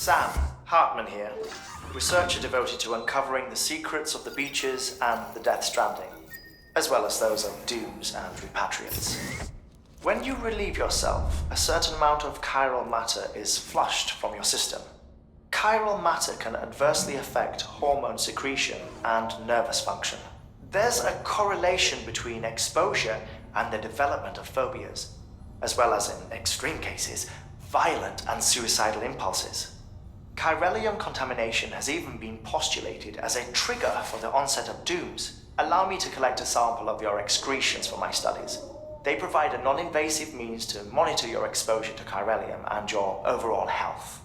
Sam, Heartman here, researcher devoted to uncovering the secrets of the beaches and the Death Stranding, as well as those of dooms and repatriates. When you relieve yourself, a certain amount of chiral matter is flushed from your system. Chiral matter can adversely affect hormone secretion and nervous function. There's a correlation between exposure and the development of phobias, as well as, in extreme cases, violent and suicidal impulses. Chiralium contamination has even been postulated as a trigger for the onset of dooms. Allow me to collect a sample of your excretions for my studies. They provide a non-invasive means to monitor your exposure to chiralium and your overall health.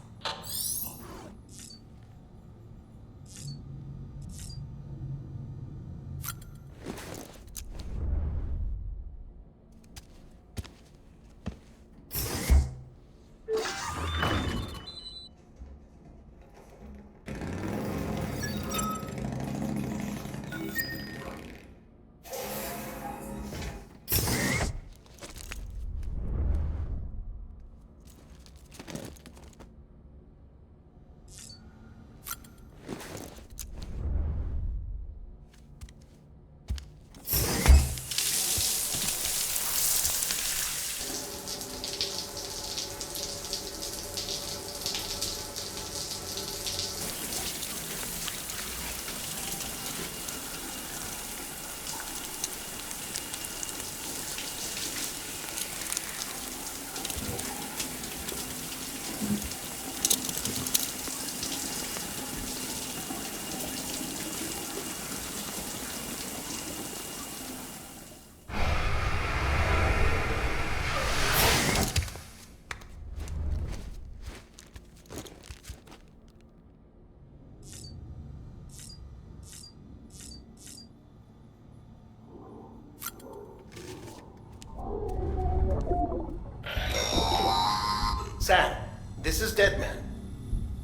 Sam, this is Deadman.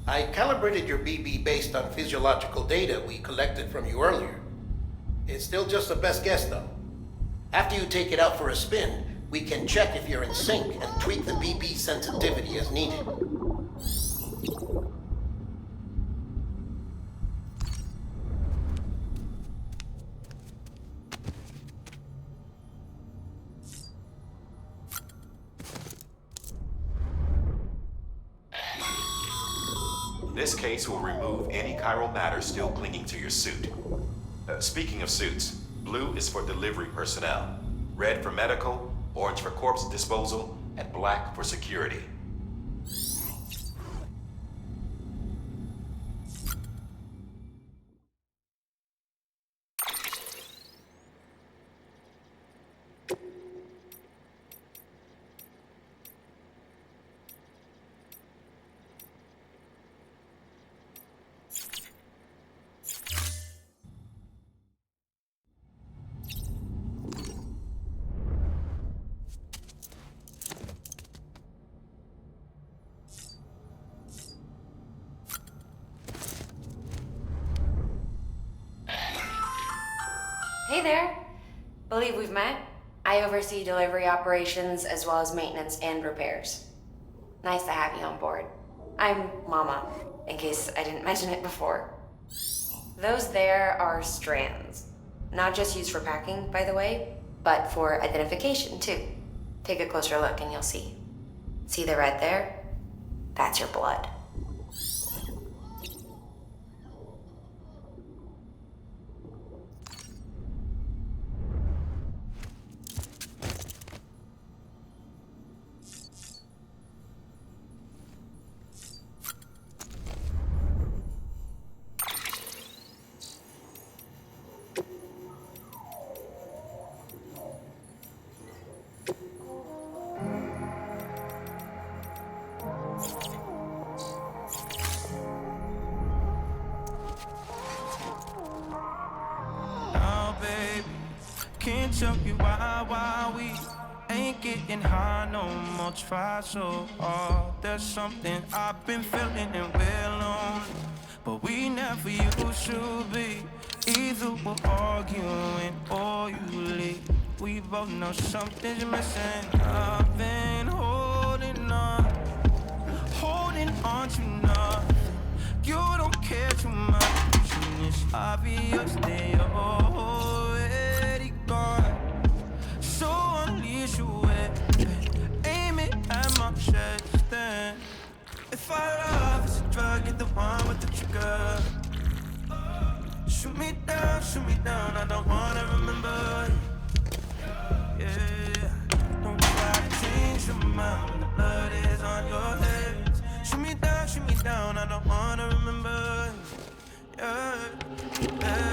I calibrated your BB based on physiological data we collected from you earlier. It's still just a best guess, though. After you take it out for a spin, we can check if you're in sync and tweak the BB sensitivity as needed. This case will remove any chiral matter still clinging to your suit. Speaking of suits, blue is for delivery personnel, red for medical, orange for corpse disposal, and black for security. Hey there. Believe we've met. I oversee delivery operations as well as maintenance and repairs. Nice to have you on board. I'm Mama, in case I didn't mention it before. Those there are strands. Not just used for packing, by the way, but for identification too. Take a closer look and you'll see. See the red there? That's your blood. Can't tell you why we ain't getting high no more. Try so hard. There's something I've been feeling and we're alone, but we never used to be. Either we're arguing or you leave. We both know something's missing. I've been holding on to nothing. care too much, and it's obvious they already gone. So unleash your weapon, aim it at my chest, then if our love is a drug, you're the one with the trigger. Shoot me down, I don't wanna remember. Yeah, don't try to change your mind when the blood is on your head. Shoot me down, I don't wanna remember. Yeah, yeah.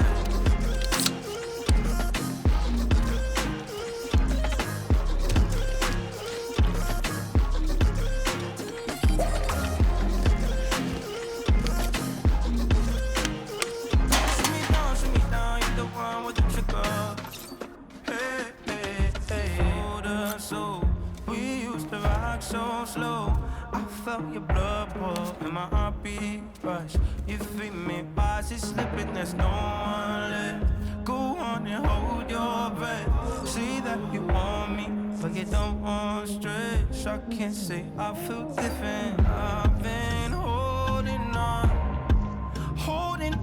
So slow, I felt your blood pour and my heartbeat rush. You feed me fast, it's slipping, there's no one left. Go on and hold your breath. Say that you want me, but you don't want stretch. I can't say I feel different. I've been holding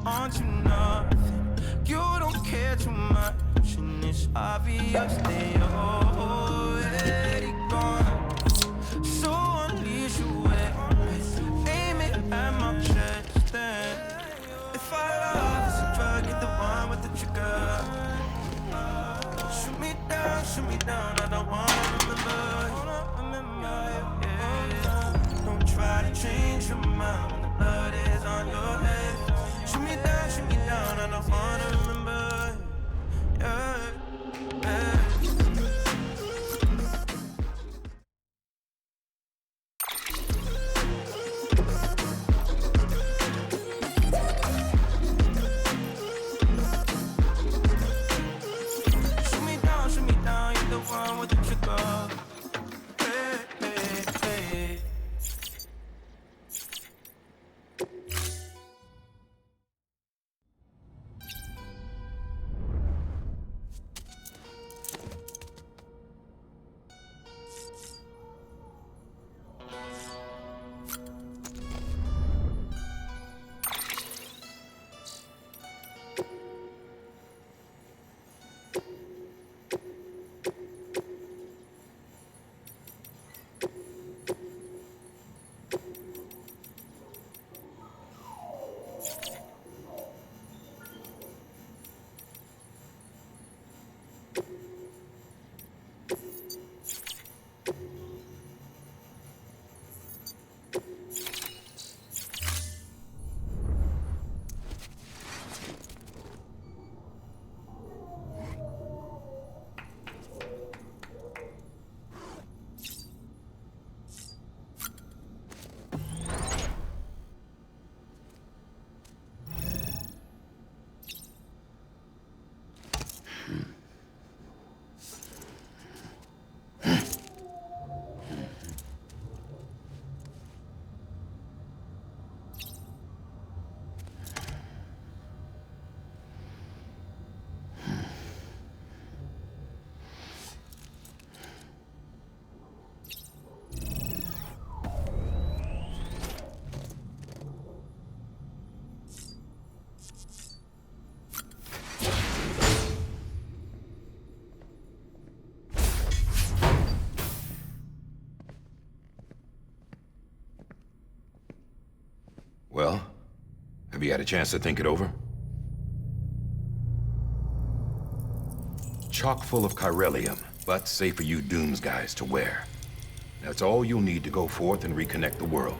on to nothing. You don't care too much, and it's obvious they already gone. So unleash your weapon, aim it at my chest, then if our love is a drug, you're the one with the trigger. Shoot me down, I don't wanna remember. Yeah. Don't try to change your mind when the blood is on your head. Shoot me down, I don't wanna remember. Yeah, yeah. Well, have you had a chance to think it over? Chock full of chiralium, but safe for you Dooms guys to wear. That's all you'll need to go forth and reconnect the world.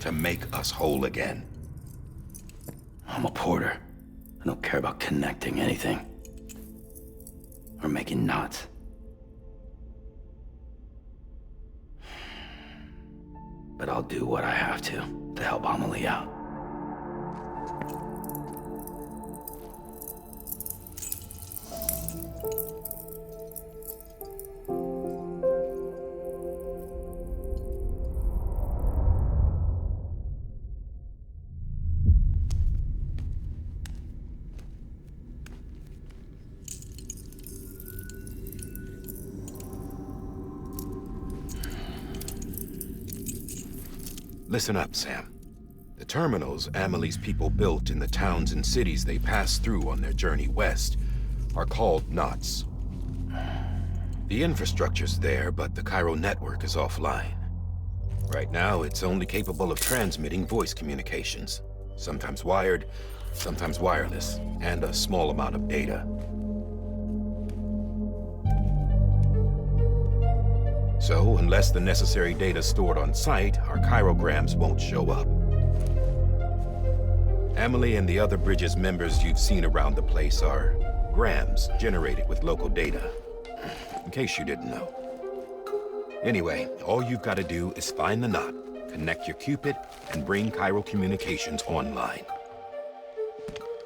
To make us whole again. I'm a porter. I don't care about connecting anything. Or making knots. But I'll do what I have to help Amelie out. Listen up, Sam. The terminals Amelie's people built in the towns and cities they passed through on their journey west are called knots. The infrastructure's there, but the Cairo network is offline. Right now, it's only capable of transmitting voice communications, sometimes wired, sometimes wireless, and a small amount of data. So, unless the necessary data stored on site, our chirograms won't show up. Amelie and the other Bridges members you've seen around the place are grams generated with local data, in case you didn't know. Anyway, all you've got to do is find the knot, connect your Cupid, and bring Cairo communications online.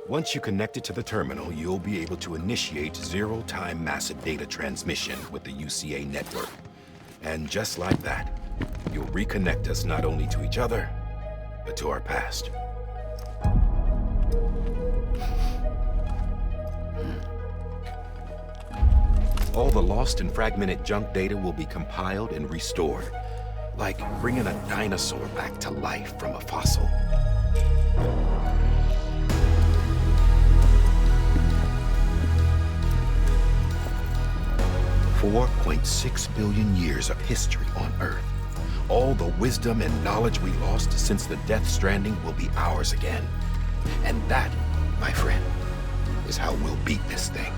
Once you connect it to the terminal, you'll be able to initiate zero-time massive data transmission with the UCA network. And just like that, you'll reconnect us not only to each other, but to our past. All the lost and fragmented junk data will be compiled and restored, like bringing a dinosaur back to life from a fossil. $4.6 billion years of history on Earth. All the wisdom and knowledge we lost since the Death Stranding will be ours again. And that, my friend, is how we'll beat this thing.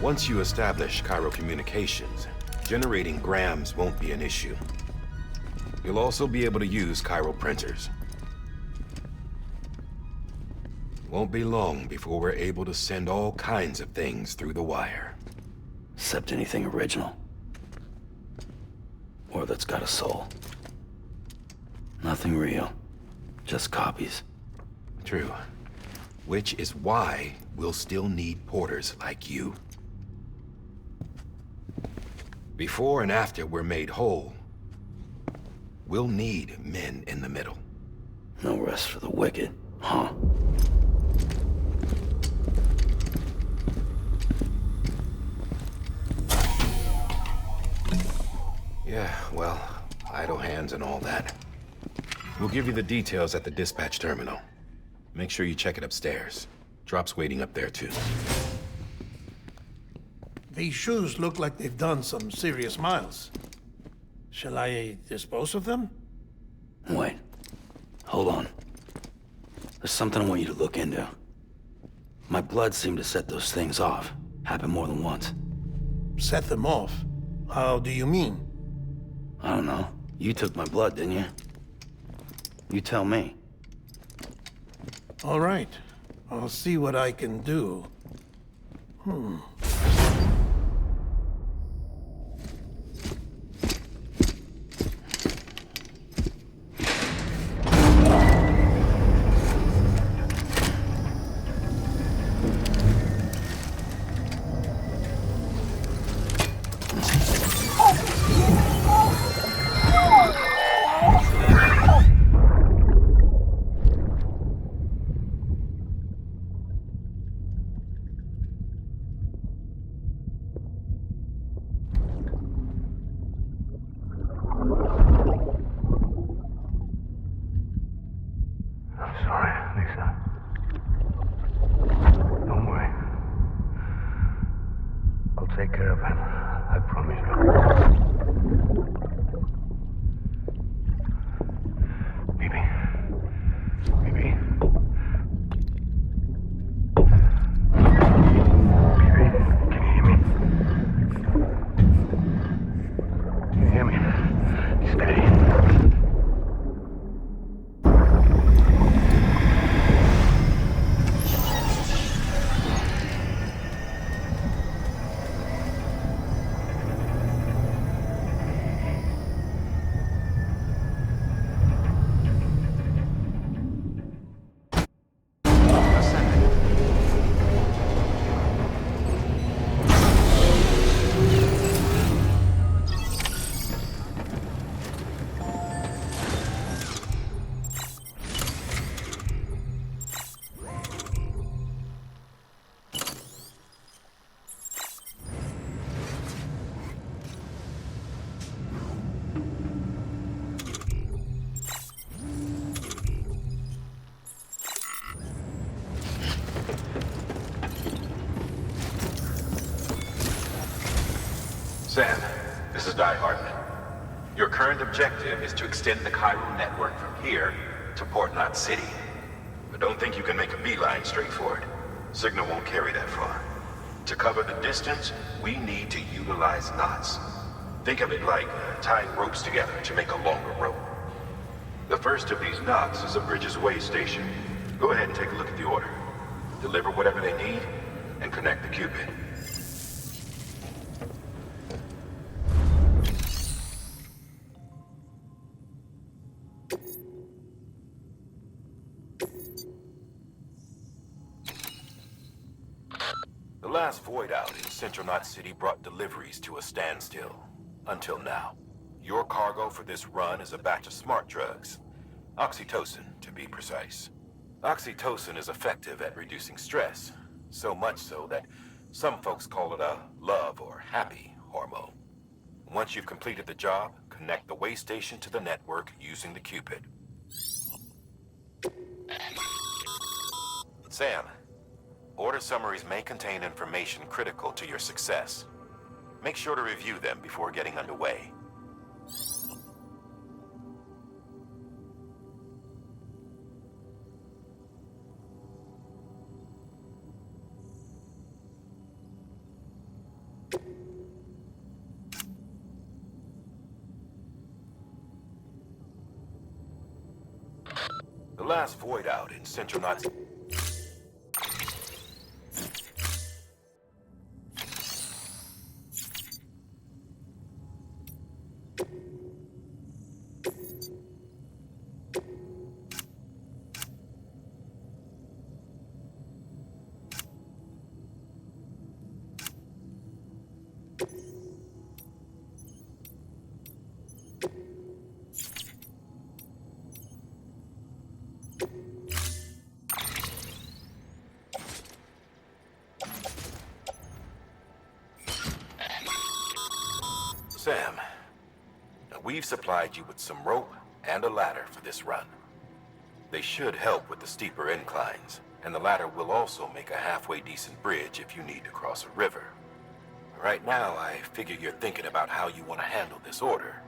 Once you establish Cairo communications, generating grams won't be an issue. You'll also be able to use Cairo printers. Won't be long before we're able to send all kinds of things through the wire. Except anything original. Or that's got a soul. Nothing real. Just copies. True. Which is why we'll still need porters like you. Before and after we're made whole, we'll need men in the middle. No rest for the wicked, huh? Yeah, well, idle hands and all that. We'll give you the details at the dispatch terminal. Make sure you check it upstairs. Drop's waiting up there, too. These shoes look like they've done some serious miles. Shall I dispose of them? Wait. Hold on. There's something I want you to look into. My blood seemed to set those things off. Happened more than once. Set them off? How do you mean? I don't know. You took my blood, didn't you? You tell me. All right. I'll see what I can do. Take care of it. I promise you. BB. BB. BB, can you hear me? Can you hear me? Steady. Sam, this is Die Hardman. Your current objective is to extend the chiral network from here to Port Knot City. But don't think you can make a beeline straight for it. Signal won't carry that far. To cover the distance, we need to utilize knots. Think of it like tying ropes together to make a longer rope. The first of these knots is a Bridges way station. Go ahead and take a look at the order. Deliver whatever they need, and connect the Cupid. The last void out in Central Knot City brought deliveries to a standstill. Until now. Your cargo for this run is a batch of smart drugs. Oxytocin, to be precise. Oxytocin is effective at reducing stress. So much so that some folks call it a love or happy hormone. Once you've completed the job, connect the way station to the network using the Cupid. Sam, order summaries may contain information critical to your success. Make sure to review them before getting underway. The last void out in Central Knot. Sam, we've supplied you with some rope and a ladder for this run. They should help with the steeper inclines, and the ladder will also make a halfway decent bridge if you need to cross a river. Right now, I figure you're thinking about how you want to handle this order.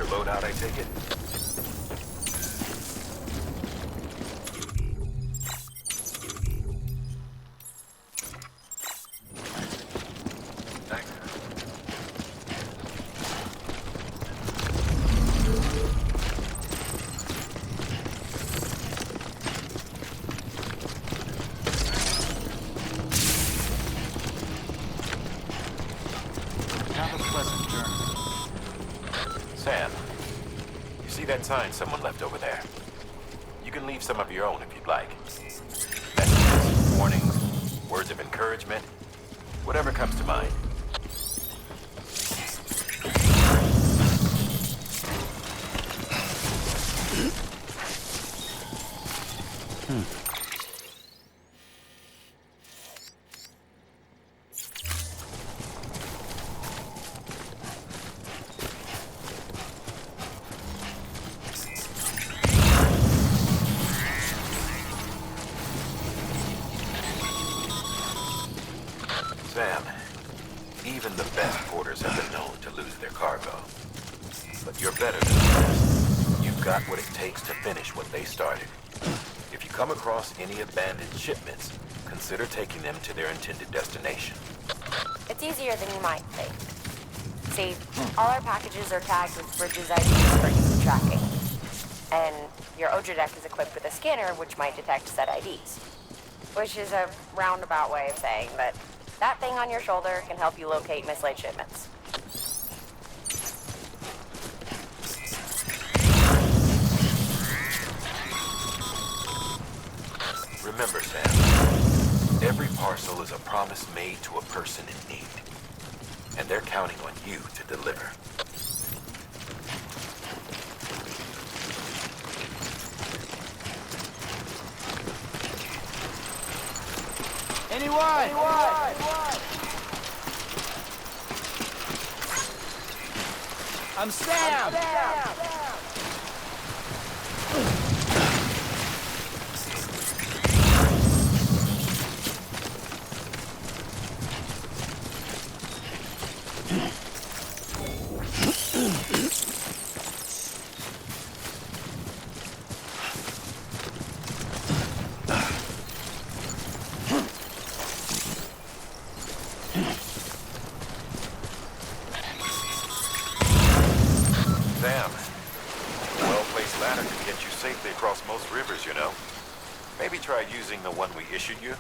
your loadout, I take it? Thanks. Have a pleasant journey. Sam, you see that sign someone left over there? You can leave some of your own if you'd like. Messages, warnings, words of encouragement, whatever comes to mind. Sam, even the best porters have been known to lose their cargo. But you're better than the best. You've got what it takes to finish what they started. If you come across any abandoned shipments, consider taking them to their intended destination. It's easier than you might think. See, all our packages are tagged with Bridges IDs for easy tracking. And your Oja deck is equipped with a scanner which might detect said IDs. Which is a roundabout way of saying that that thing on your shoulder can help you locate mislaid shipments. Remember, Sam, every parcel is a promise made to a person in need. And they're counting on you to deliver. Anyone? I'm Sam! Sam, a well-placed ladder can get you safely across most rivers, you know. Maybe try using the one we issued you.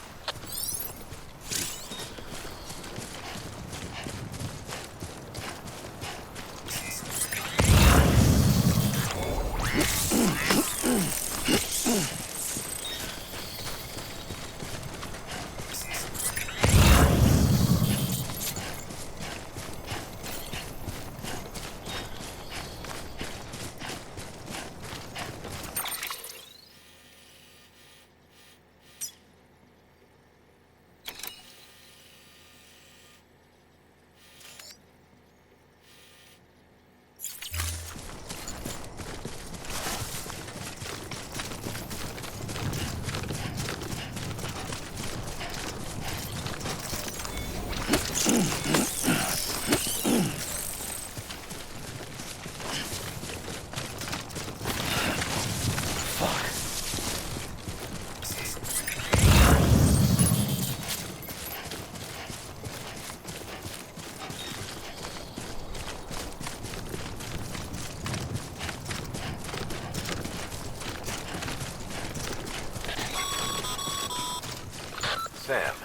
Sam,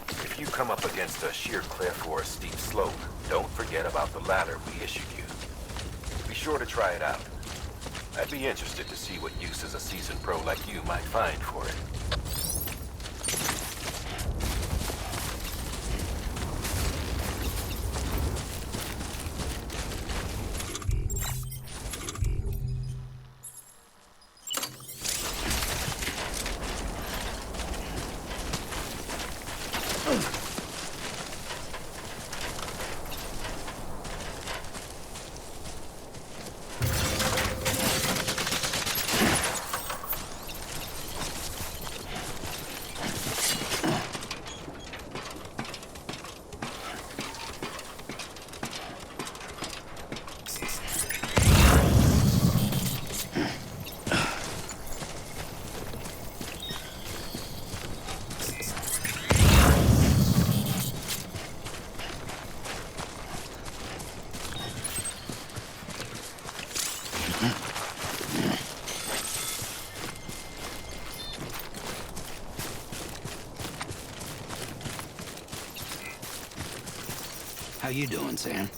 if you come up against a sheer cliff or a steep slope, don't forget about the ladder we issued you. Be sure to try it out. I'd be interested to see what uses a seasoned pro like you might find for it. How you doing, Sam?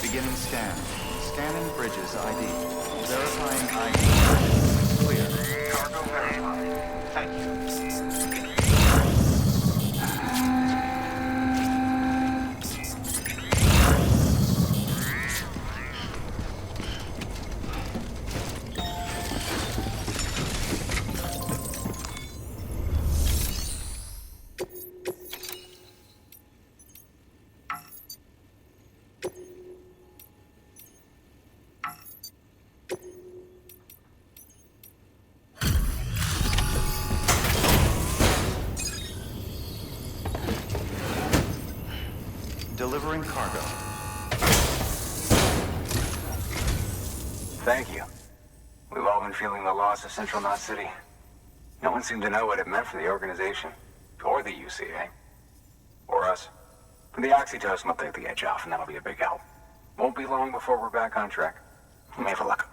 Beginning scan. Scanning bridges ID. Verifying ID. Clear. Cargo verified. Thank you. Delivering cargo. Thank you. We've all been feeling the loss of Central Knot City. No one seemed to know what it meant for the organization, or the UCA, or us. The oxytocin will take the edge off, and that'll be a big help. Won't be long before we're back on track. We may have a luck.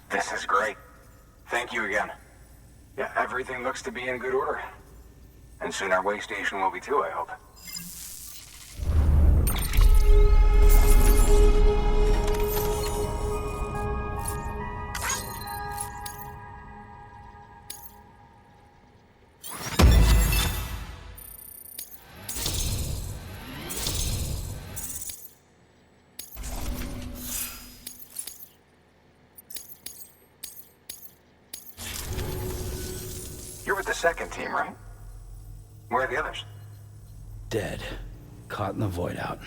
This is great. Thank you again. Yeah, everything looks to be in good order. And soon our way station will be too, I hope. You're with the second team, right? Where are the others? Dead. Caught in the void out.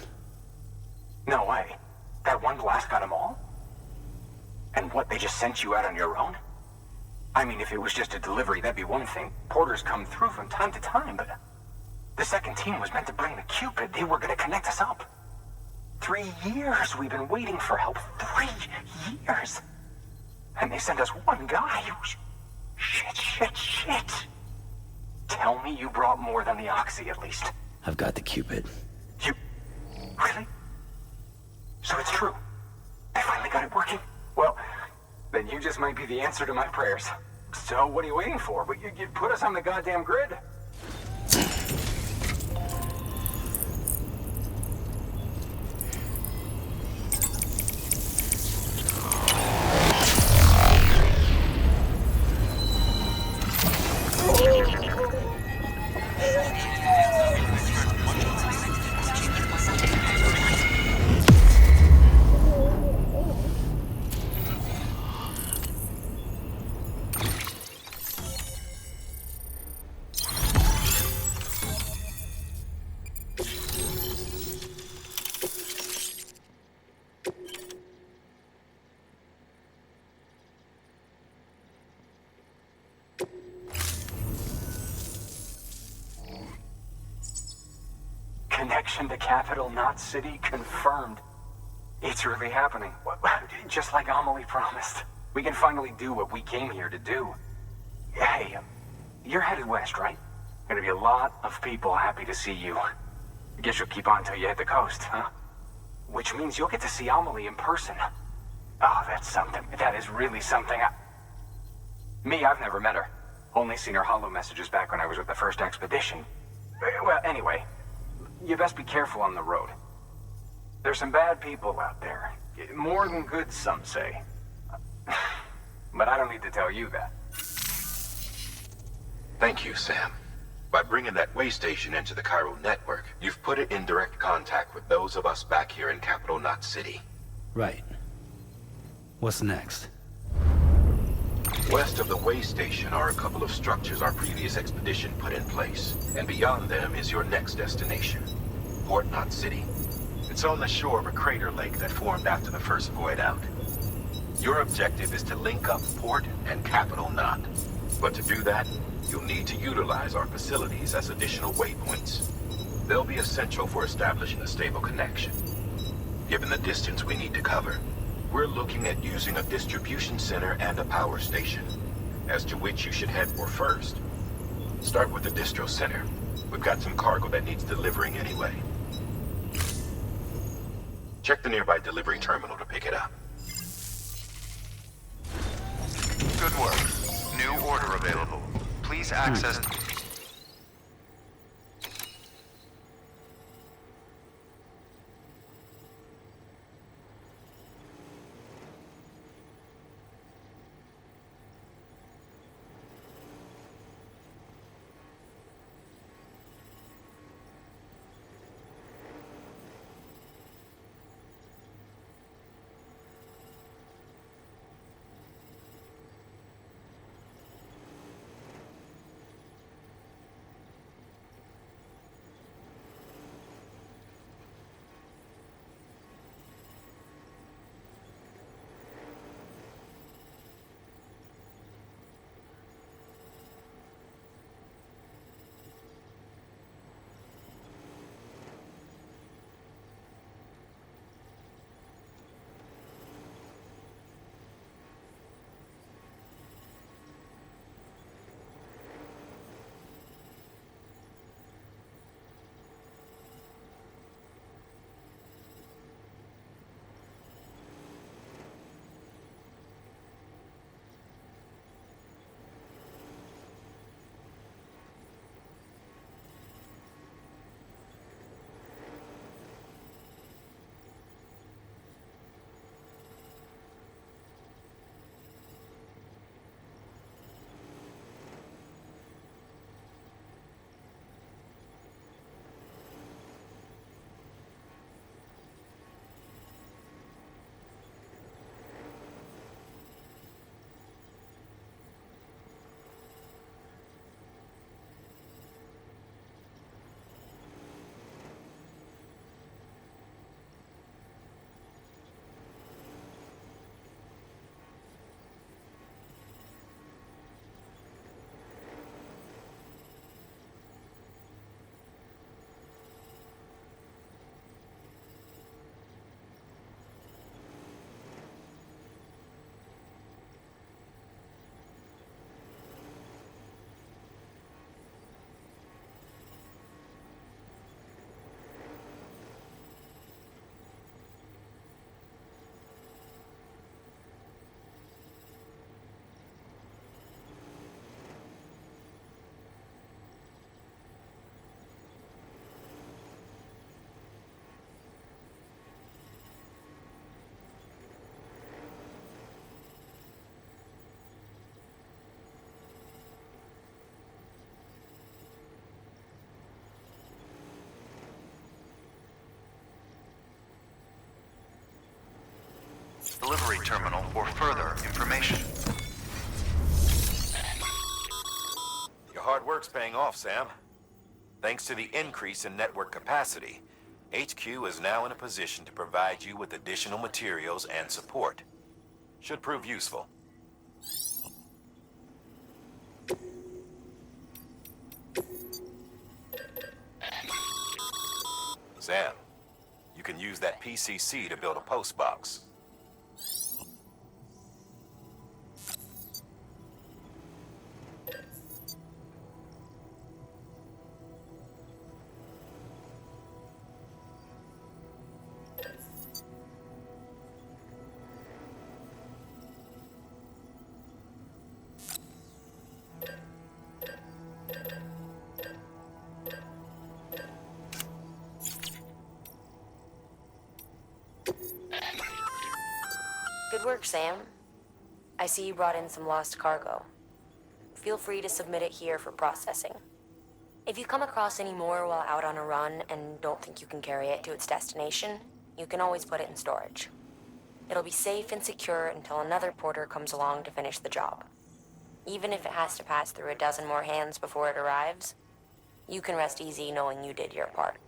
No way. That one blast got them all? And what, they just sent you out on your own? I mean, if it was just a delivery, that'd be one thing. Porters come through from time to time, but... The second team was meant to bring the Cupid. They were gonna connect us up. 3 years we've been waiting for help. 3 years! And they sent us one guy. Shit. Tell me you brought more than the Oxy, at least. I've got the Cupid. You... Really? So it's true. I finally got it working. Well, then you just might be the answer to my prayers. So what are you waiting for? You put us on the goddamn grid. Connection to Capital Knot City confirmed. It's really happening. Just like Amelie promised. We can finally do what we came here to do. Hey, you're headed west, right? Gonna be a lot of people happy to see you. I guess you'll keep on till you hit the coast, huh? Which means you'll get to see Amelie in person. Oh, that's something. That is really something. Me, I've never met her. Only seen her holo messages back when I was with the first expedition. Well, anyway, you best be careful on the road. There's some bad people out there. More than good, some say. But I don't need to tell you that. Thank you, Sam. By bringing that way station into the Chiral network, you've put it in direct contact with those of us back here in Capital Knot City. Right. What's next? West of the way station are a couple of structures our previous expedition put in place, and beyond them is your next destination, Port Knot City. It's on the shore of a crater lake that formed after the first void out. Your objective is to link up Port and Capital Knot. But to do that, you'll need to utilize our facilities as additional waypoints. They'll be essential for establishing a stable connection. Given the distance we need to cover, we're looking at using a distribution center and a power station, as to which you should head for first. Start with the distro center. We've got some cargo that needs delivering anyway. Check the nearby delivery terminal to pick it up. Good work. New order available. Please access... delivery terminal for further information. Your hard work's paying off, Sam. Thanks to the increase in network capacity, HQ is now in a position to provide you with additional materials and support. Should prove useful. Sam, you can use that PCC to build a post box. Good work, Sam. I see you brought in some lost cargo. Feel free to submit it here for processing. If you come across any more while out on a run and don't think you can carry it to its destination, you can always put it in storage. It'll be safe and secure until another porter comes along to finish the job. Even if it has to pass through a dozen more hands before it arrives, you can rest easy knowing you did your part.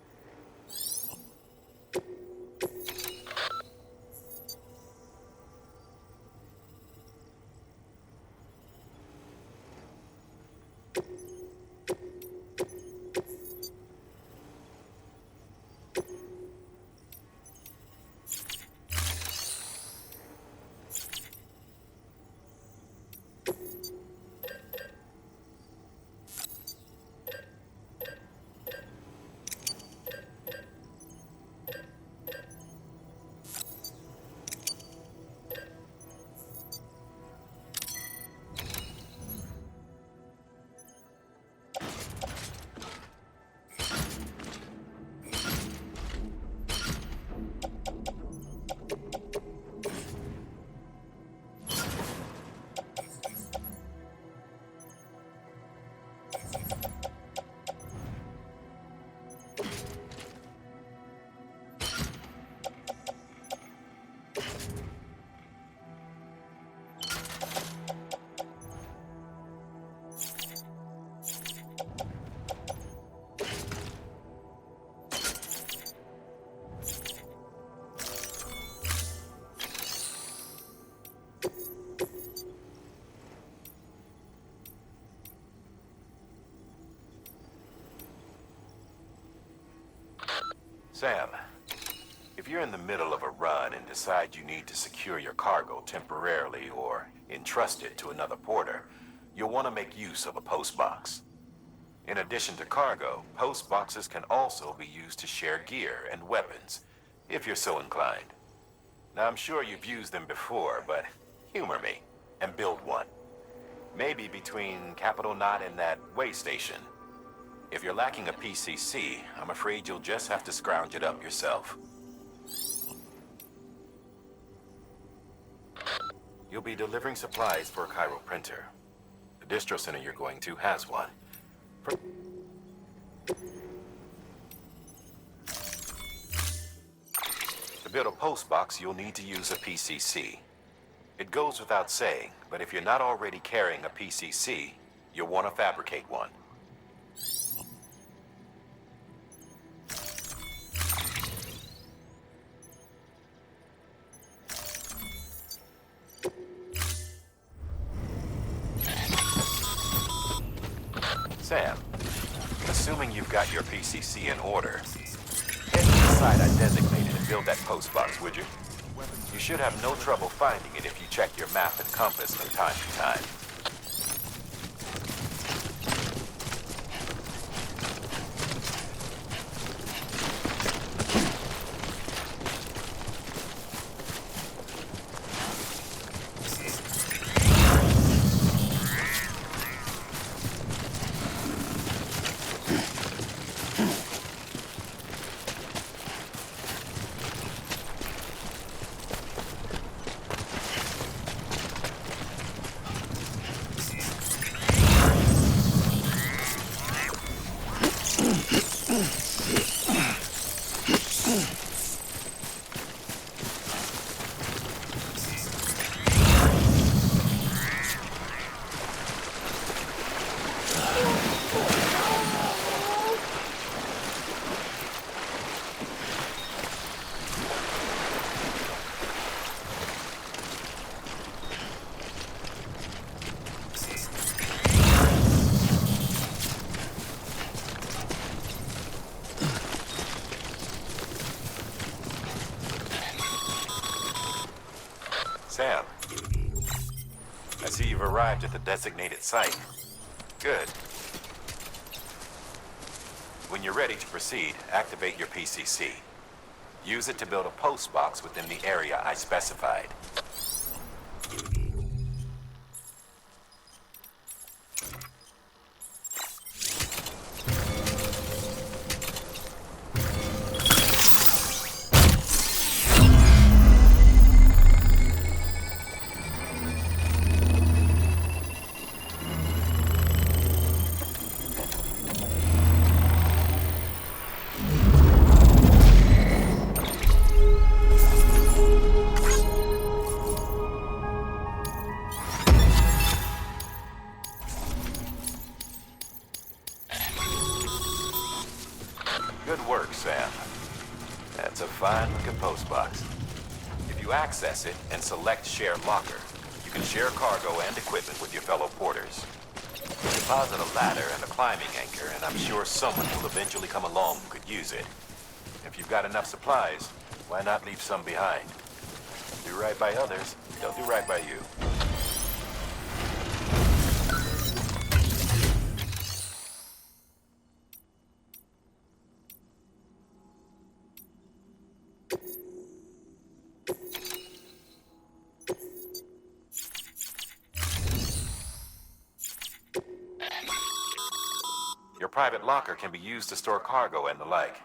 Sam, if you're in the middle of a run and decide you need to secure your cargo temporarily or entrust it to another porter, you'll want to make use of a post box. In addition to cargo, post boxes can also be used to share gear and weapons, if you're so inclined. Now, I'm sure you've used them before, but humor me and build one. Maybe between Capital Knot and that way station. If you're lacking a PCC, I'm afraid you'll just have to scrounge it up yourself. You'll be delivering supplies for a Cairo printer. The distro center you're going to has one. To build a post box, you'll need to use a PCC. It goes without saying, but if you're not already carrying a PCC, you'll want to fabricate one. Sam, assuming you've got your PCC in order, head to the site I designated and build that post box, would you? You should have no trouble finding it if you check your map and compass from time to time. Sam. I see you've arrived at the designated site. Good. When you're ready to proceed, activate your PCC. Use it to build a post box within the area I specified. Good work, Sam. That's a fine-looking postbox. If you access it and select Share Locker, you can share cargo and equipment with your fellow porters. Deposit a ladder and a climbing anchor, and I'm sure someone will eventually come along who could use it. If you've got enough supplies, why not leave some behind? Do right by others, they'll do right by you. Your private locker can be used to store cargo and the like.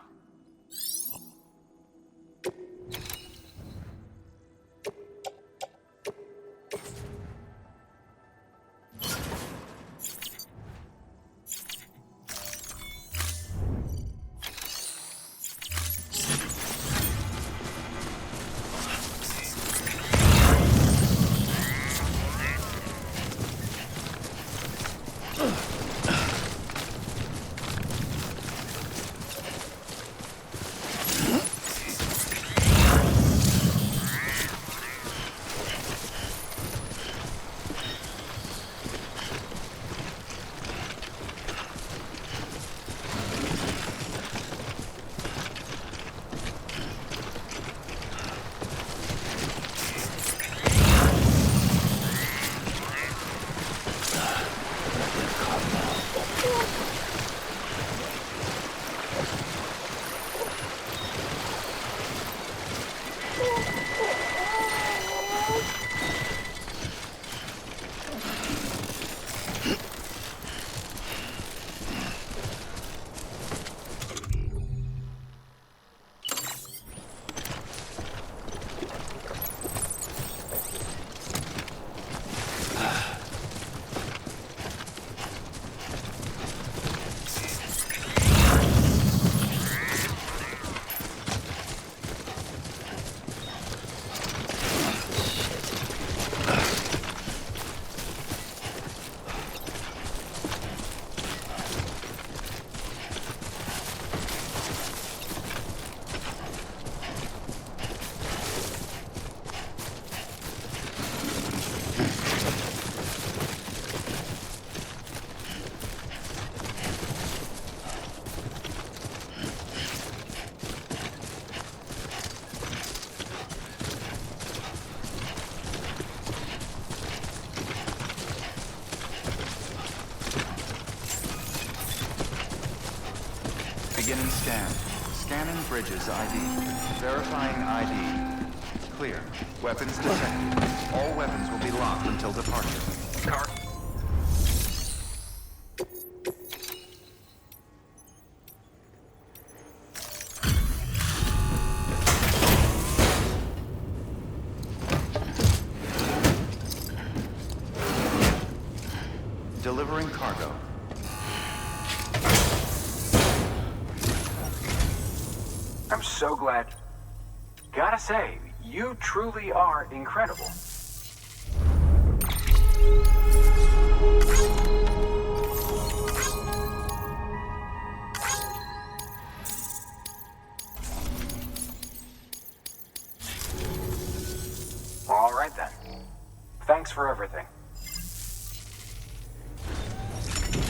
Beginning scan. Scanning bridges ID. Verifying ID. Clear. Weapons detected. All weapons will be locked until departure. Car. Delivering cargo. I'm so glad. Gotta say, you truly are incredible. All right then. Thanks for everything.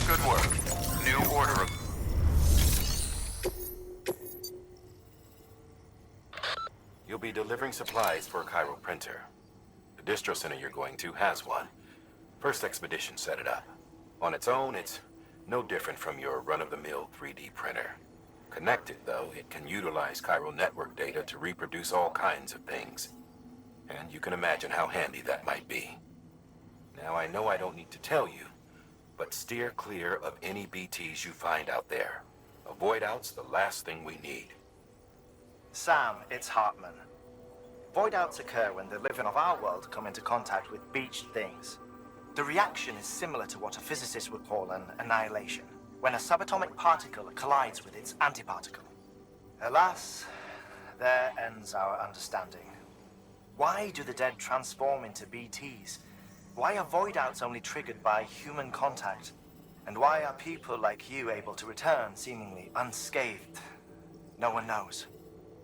Good work. New order of... You'll be delivering supplies for a Cairo printer. The distro center you're going to has one. First expedition set it up. On its own, it's no different from your run-of-the-mill 3D printer. Connected, though, it can utilize chiral network data to reproduce all kinds of things. And you can imagine how handy that might be. Now, I know I don't need to tell you, but steer clear of any BTs you find out there. Avoid out's the last thing we need. Sam, it's Heartman. Void outs occur when the living of our world come into contact with beached things. The reaction is similar to what a physicist would call an annihilation, when a subatomic particle collides with its antiparticle. Alas, there ends our understanding. Why do the dead transform into BTs? Why are void outs only triggered by human contact? And why are people like you able to return seemingly unscathed? No one knows.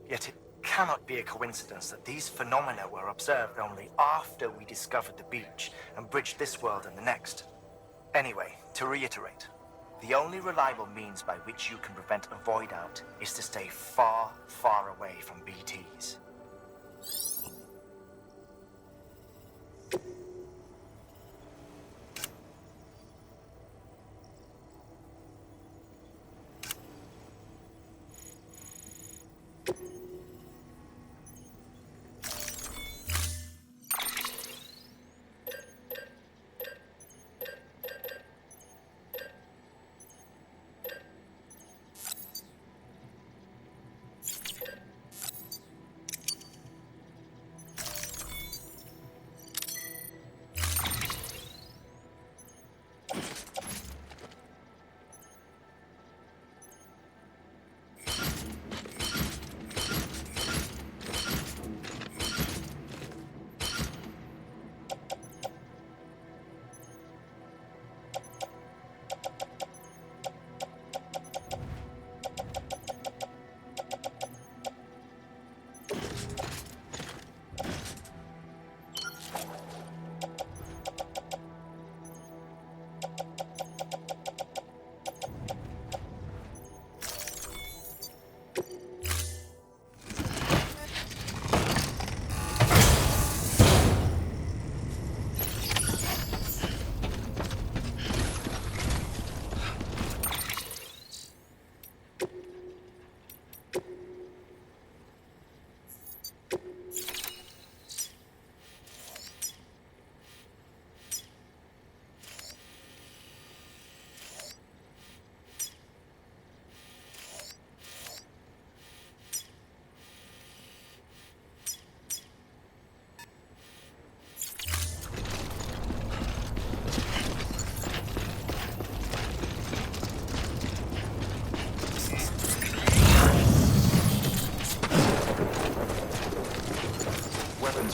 Yet it cannot be a coincidence that these phenomena were observed only after we discovered the beach and bridged this world and the next. Anyway, to reiterate, the only reliable means by which you can prevent a void out is to stay far, far away from BTs.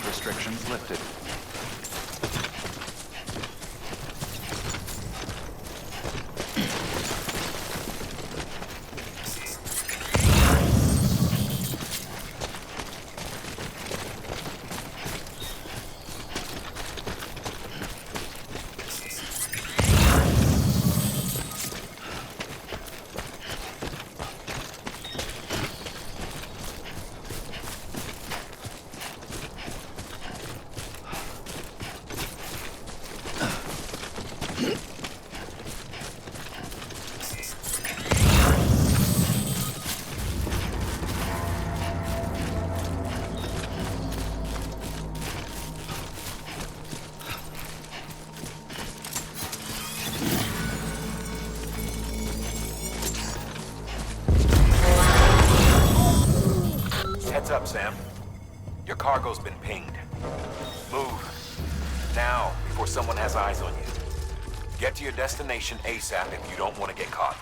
Restrictions lifted. Heads up, Sam. Your cargo's been pinged. Move. Now, before someone has eyes on you. Get to your destination ASAP if you don't want to get caught.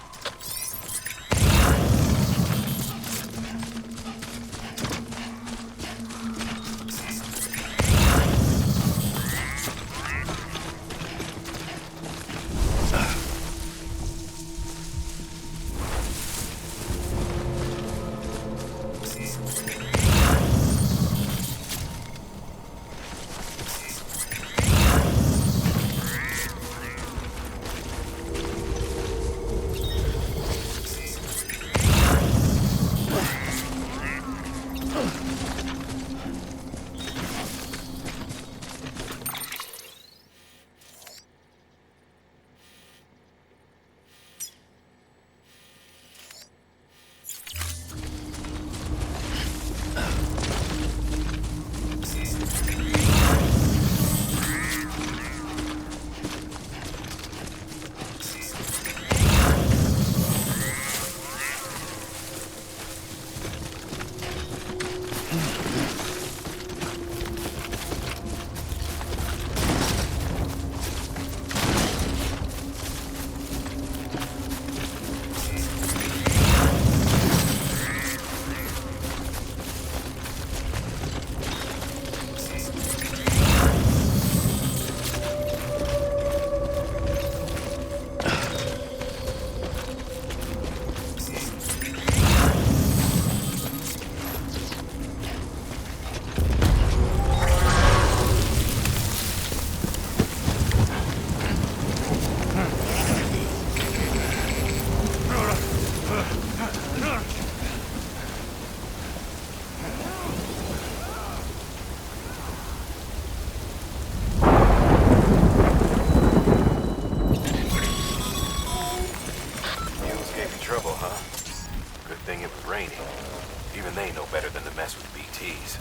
they know better than to mess with BTs.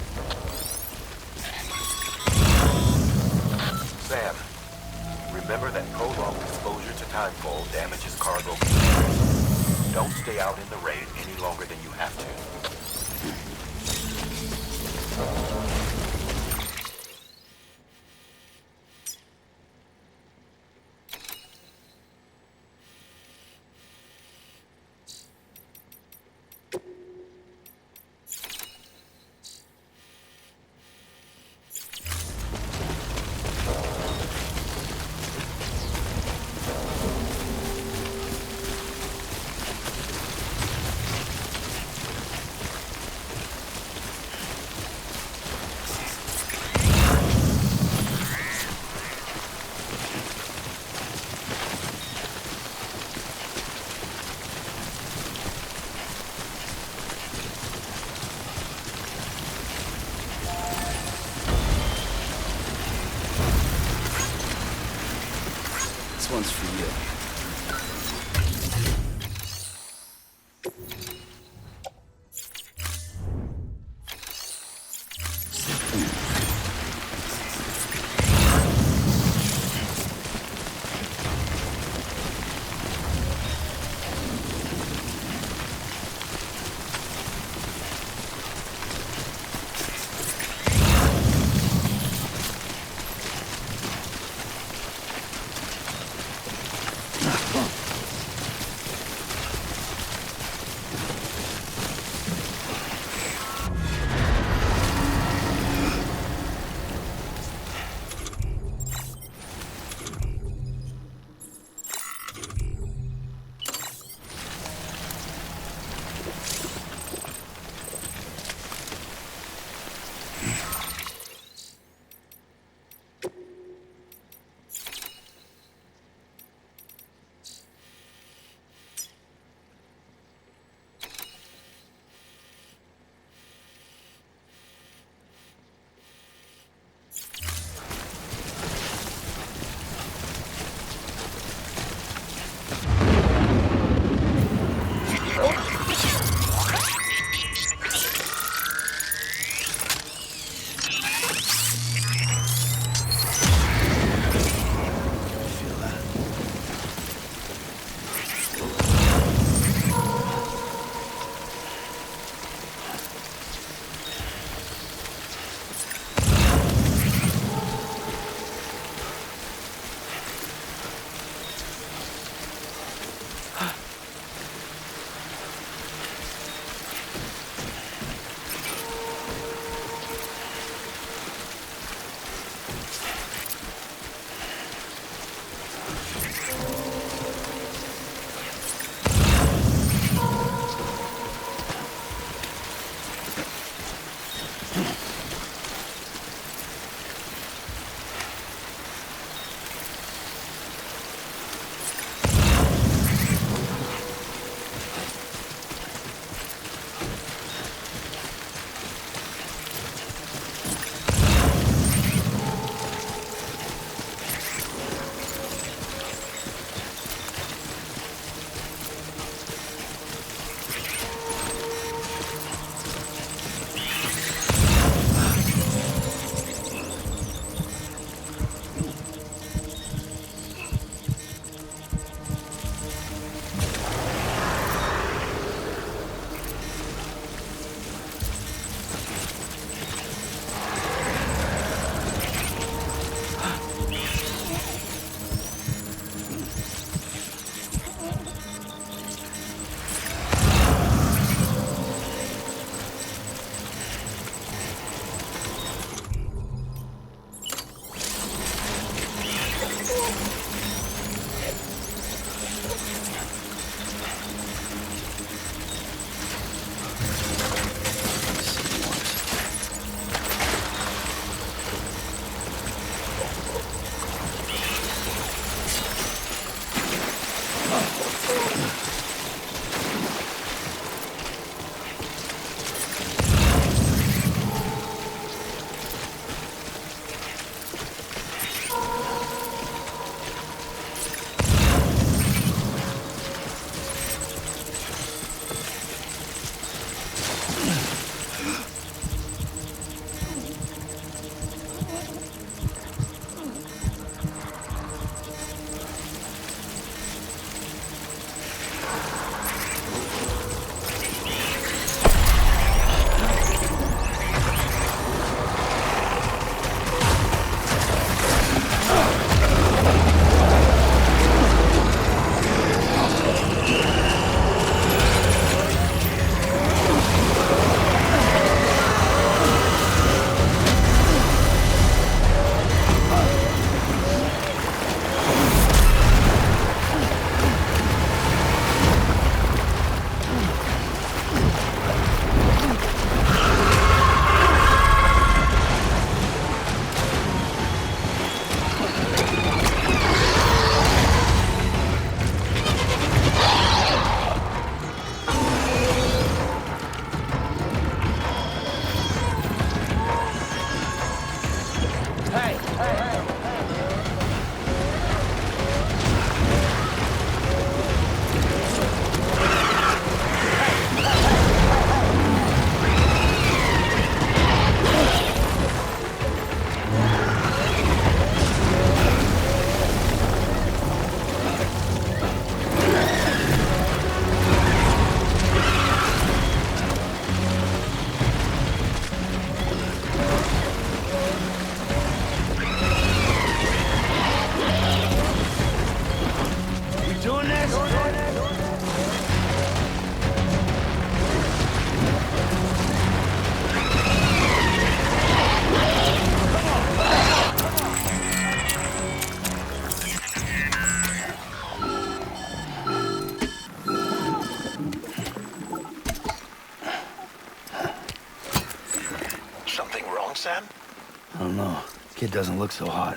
Sam, remember that prolonged exposure to timefall damages cargo containers. Don't stay out in the rain any longer than you have to. This one's for you. Sam? I don't know. Kid doesn't look so hot.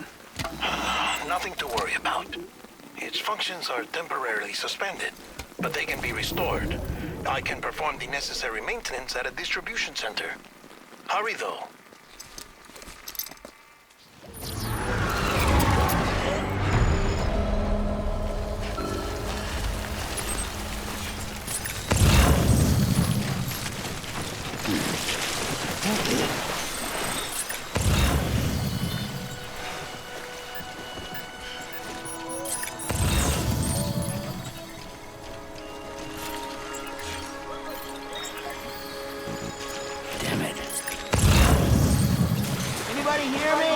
Nothing to worry about. Its functions are temporarily suspended, but they can be restored. I can perform the necessary maintenance at a distribution center. Hurry, though. Damn it. Anybody hear me?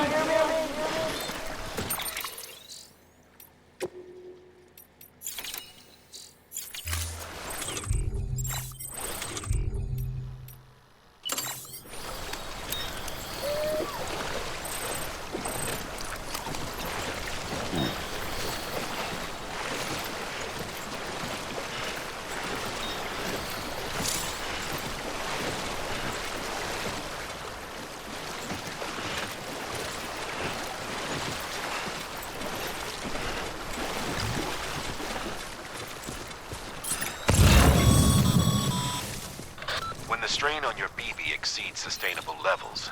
When the strain on your BB exceeds sustainable levels,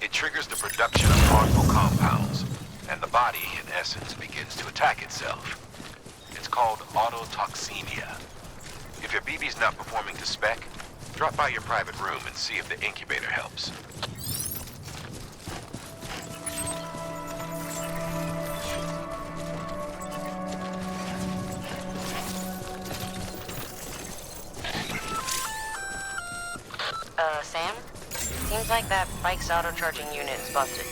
it triggers the production of harmful compounds, and the body, in essence, begins to attack itself. It's called Autotoximia. If your BB's not performing to spec, drop by your private room and see if the incubator helps. Sam? Seems like that bike's auto-charging unit is busted.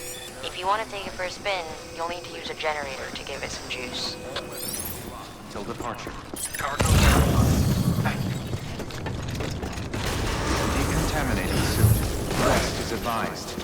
If you want to take it for a spin, you'll need to use a generator to give it some juice. Till departure. Cargo verified. Thank you. Decontaminating suit. Rest is advised.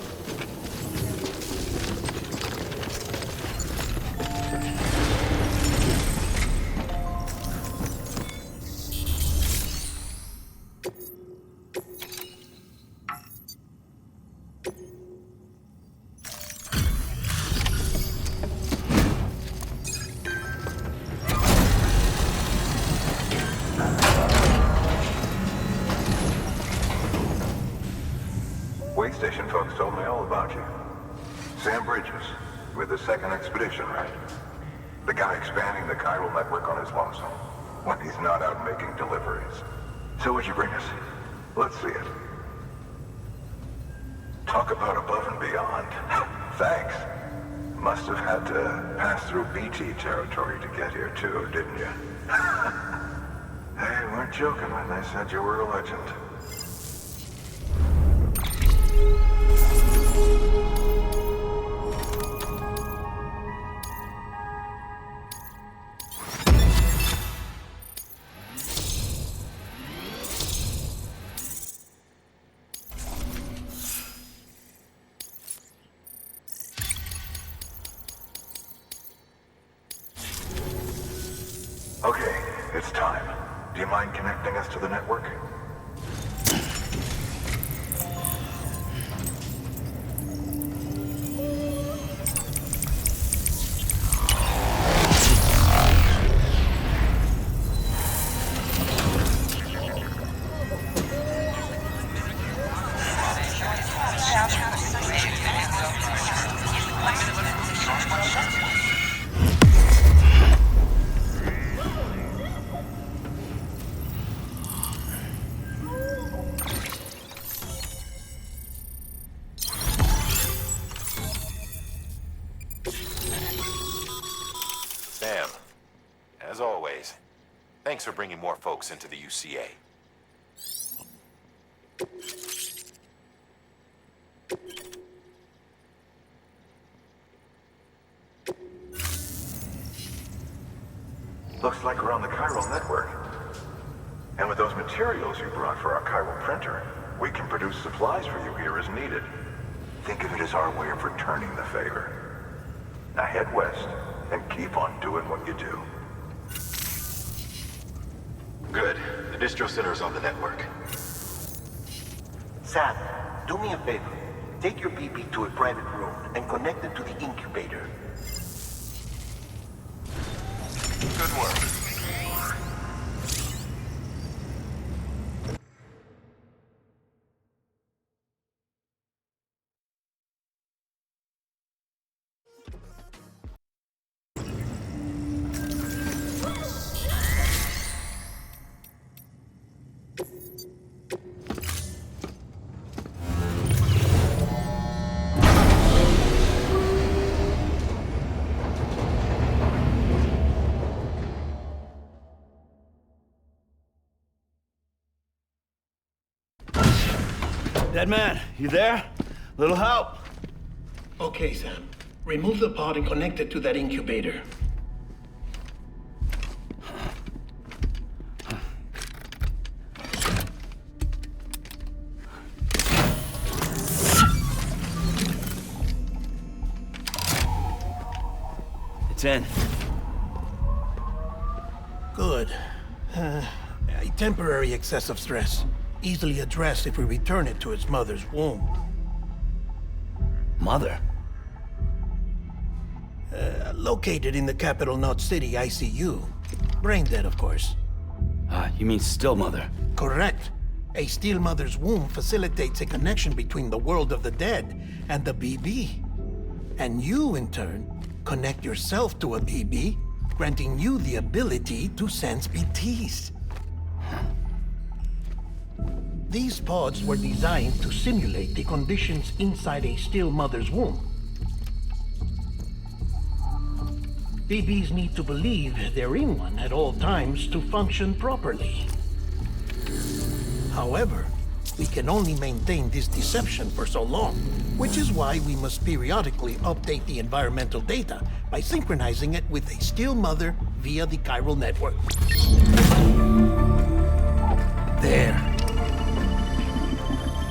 Wait station folks told me all about you. Sam Bridges, with the second expedition, right? The guy expanding the chiral network on his lonesome, when he's not out making deliveries. So what'd you bring us? Let's see it. Talk about above and beyond. Thanks. Must have had to pass through BT territory to get here too, didn't you? They weren't joking when they said you were a legend. Okay, it's time. Do you mind connecting us to the network? Sam, as always, thanks for bringing more folks into the UCA. Looks like we're on the chiral network. And with those materials you brought for our chiral printer, we can produce supplies for you here as needed. Think of it as our way of returning the favor. Now head west and keep on doing what you do. Good. The distro center is on the network. Sam, do me a favor. take your BB to a private room and connect it to the incubator. Good work. Deadman, you there? Little help? Okay, Sam. Remove the pod and connect it to that incubator. It's in. Good. A temporary excessive stress. Easily addressed if we return it to its mother's womb. Mother? Located in the capital Knot City ICU. Brain dead, of course. You mean still mother? Correct. A steel mother's womb facilitates a connection between the world of the dead and the BB. And you, in turn, connect yourself to a BB, granting you the ability to sense BTs. These pods were designed to simulate the conditions inside a still mother's womb. BBs need to believe they're in one at all times to function properly. However, we can only maintain this deception for so long, which is why we must periodically update the environmental data by synchronizing it with a still mother via the chiral network. There.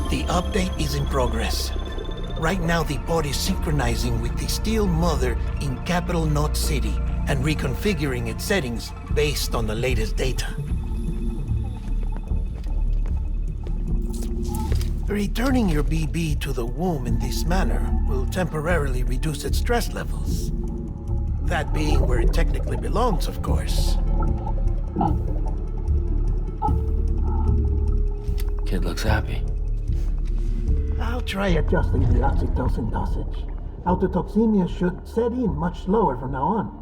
The update is in progress. Right now, the pod is synchronizing with the steel mother in capital Knot City and reconfiguring its settings based on the latest data. Returning your BB to the womb in this manner will temporarily reduce its stress levels. That being where it technically belongs, of course. Kid looks happy. I'll try adjusting the oxytocin dosage. Autotoximia should set in much slower from now on.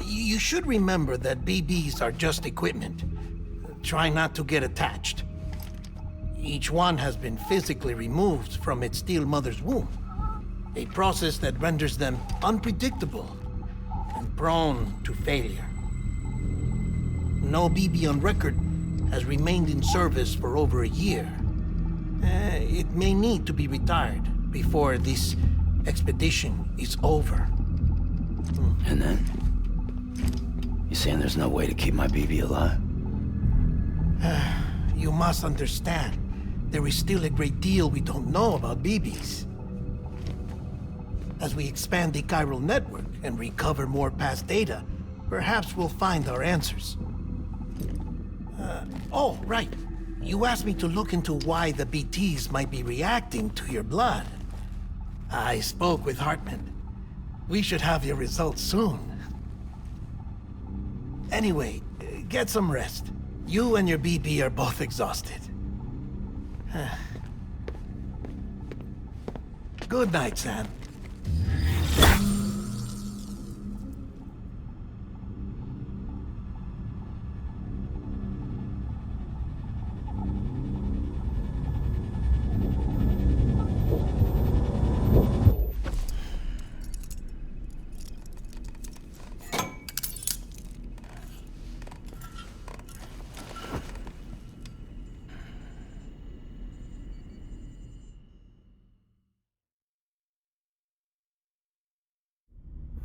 You should remember that BBs are just equipment. Try not to get attached. Each one has been physically removed from its steel mother's womb. A process that renders them unpredictable and prone to failure. No BB on record has remained in service for over a year. It may need to be retired before this expedition is over. And then? You saying there's no way to keep my BB alive? You must understand, there is still a great deal we don't know about BBs. As we expand the chiral network and recover more past data, perhaps we'll find our answers. Oh, right. You asked me to look into why the BTs might be reacting to your blood. I spoke with Heartman. We should have your results soon. Anyway, get some rest. You and your BB are both exhausted. Good night, Sam.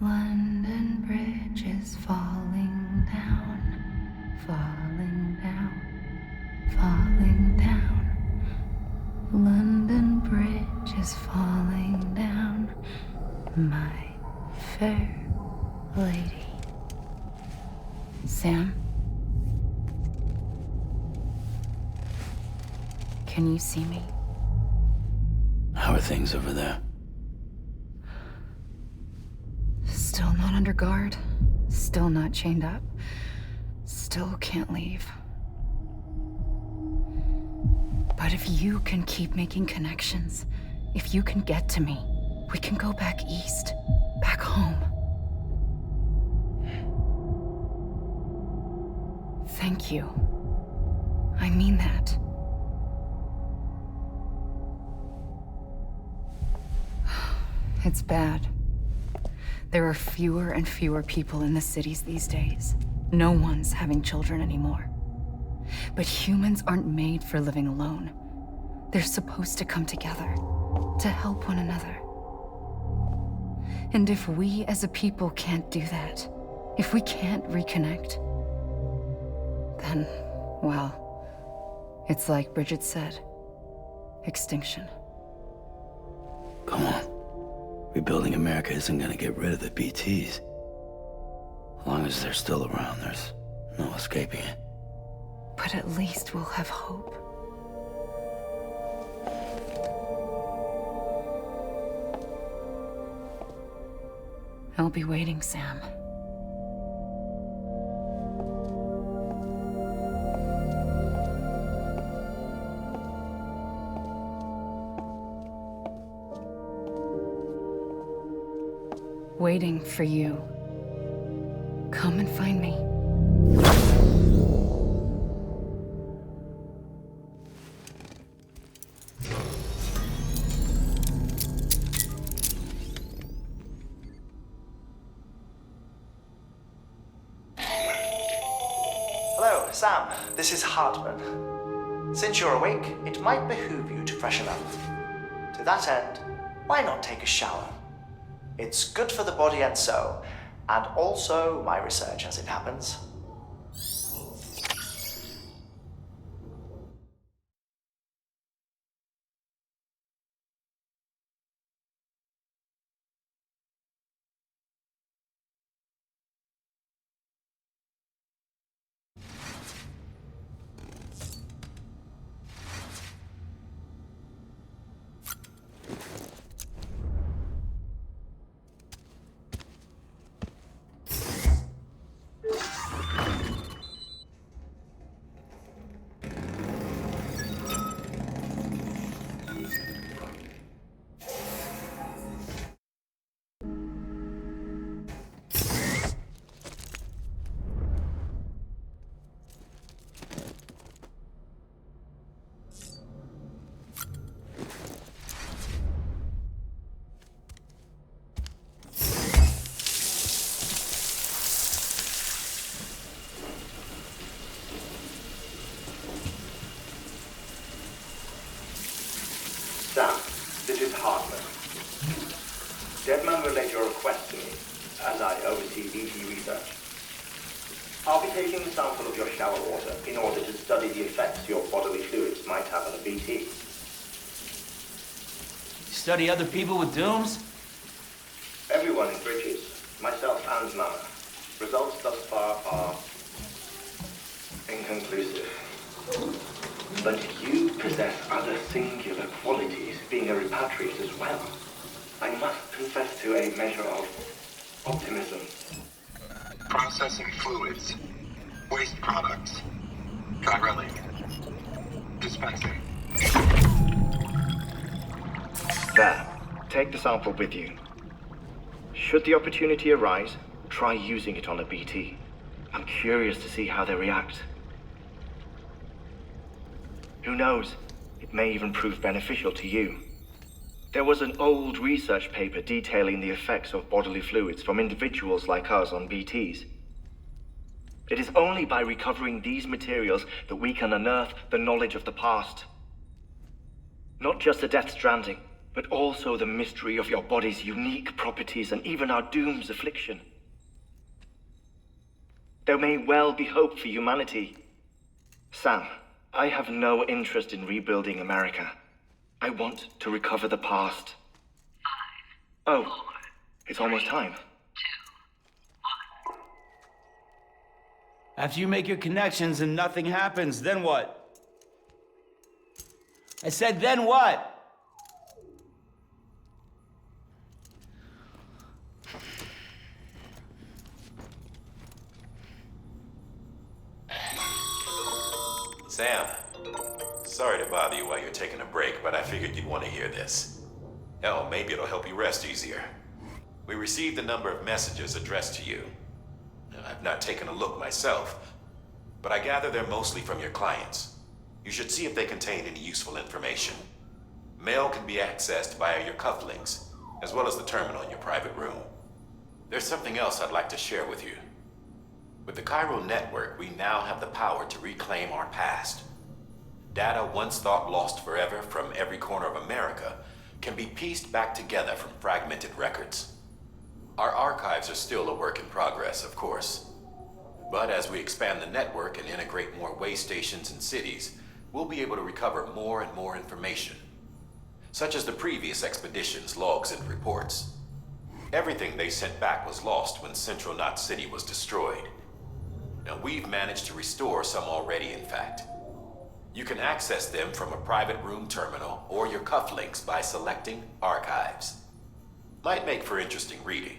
London Bridge is falling down, falling down, falling down. London Bridge is falling down, my fair lady. Sam? Can you see me? How are things over there? Still not under guard. Still not chained up. Still can't leave. But if you can keep making connections, if you can get to me, we can go back east, back home. Thank you. I mean that. It's bad. There are fewer and fewer people in the cities these days. No one's having children anymore. But humans aren't made for living alone. They're supposed to come together, to help one another. And if we as a people can't do that, if we can't reconnect, then, well, it's like Bridget said, extinction. Come on. Rebuilding America isn't gonna get rid of the BTs. As long as they're still around, there's no escaping it. But at least we'll have hope. I'll be waiting, Sam. Waiting for you. Come and find me. Hello, Sam. This is Heartman. Since you're awake, it might behoove you to freshen up. To that end, why not take a shower? It's good for the body and soul, and also my research as it happens. Sam, this is Heartman. Deadman relayed your request to me, as I oversee BT research. I'll be taking a sample of your shower water in order to study the effects your bodily fluids might have on a BT. Study other people with dooms? Everyone in Bridges, myself and Mama. Results thus far are inconclusive. But you possess other singular qualities, being a repatriate as well. I must confess to a measure of optimism. Processing fluids. Waste products. Drilling. Dispensing. There. Take the sample with you. Should the opportunity arise, try using it on a BT. I'm curious to see how they react. Who knows? It may even prove beneficial to you. There was an old research paper detailing the effects of bodily fluids from individuals like us on BTs. It is only by recovering these materials that we can unearth the knowledge of the past. Not just the Death Stranding, but also the mystery of your body's unique properties and even our doom's affliction. There may well be hope for humanity. Sam, I have no interest in rebuilding America. I want to recover the past. 5, 4, it's almost time. 2, 1. After you make your connections and nothing happens, then what? I said, then what? Sam, sorry to bother you while you're taking a break, but I figured you'd want to hear this. Hell, maybe it'll help you rest easier. We received a number of messages addressed to you. I've not taken a look myself, but I gather they're mostly from your clients. You should see if they contain any useful information. Mail can be accessed via your cufflinks, as well as the terminal in your private room. There's something else I'd like to share with you. With the Chiral Network, we now have the power to reclaim our past. Data once thought lost forever from every corner of America can be pieced back together from fragmented records. Our archives are still a work in progress, of course. But as we expand the network and integrate more way stations and cities, we'll be able to recover more and more information, such as the previous expedition's logs and reports. Everything they sent back was lost when Central Knot City was destroyed. Now, we've managed to restore some already, in fact. You can access them from a private room terminal or your cufflinks by selecting Archives. Might make for interesting reading.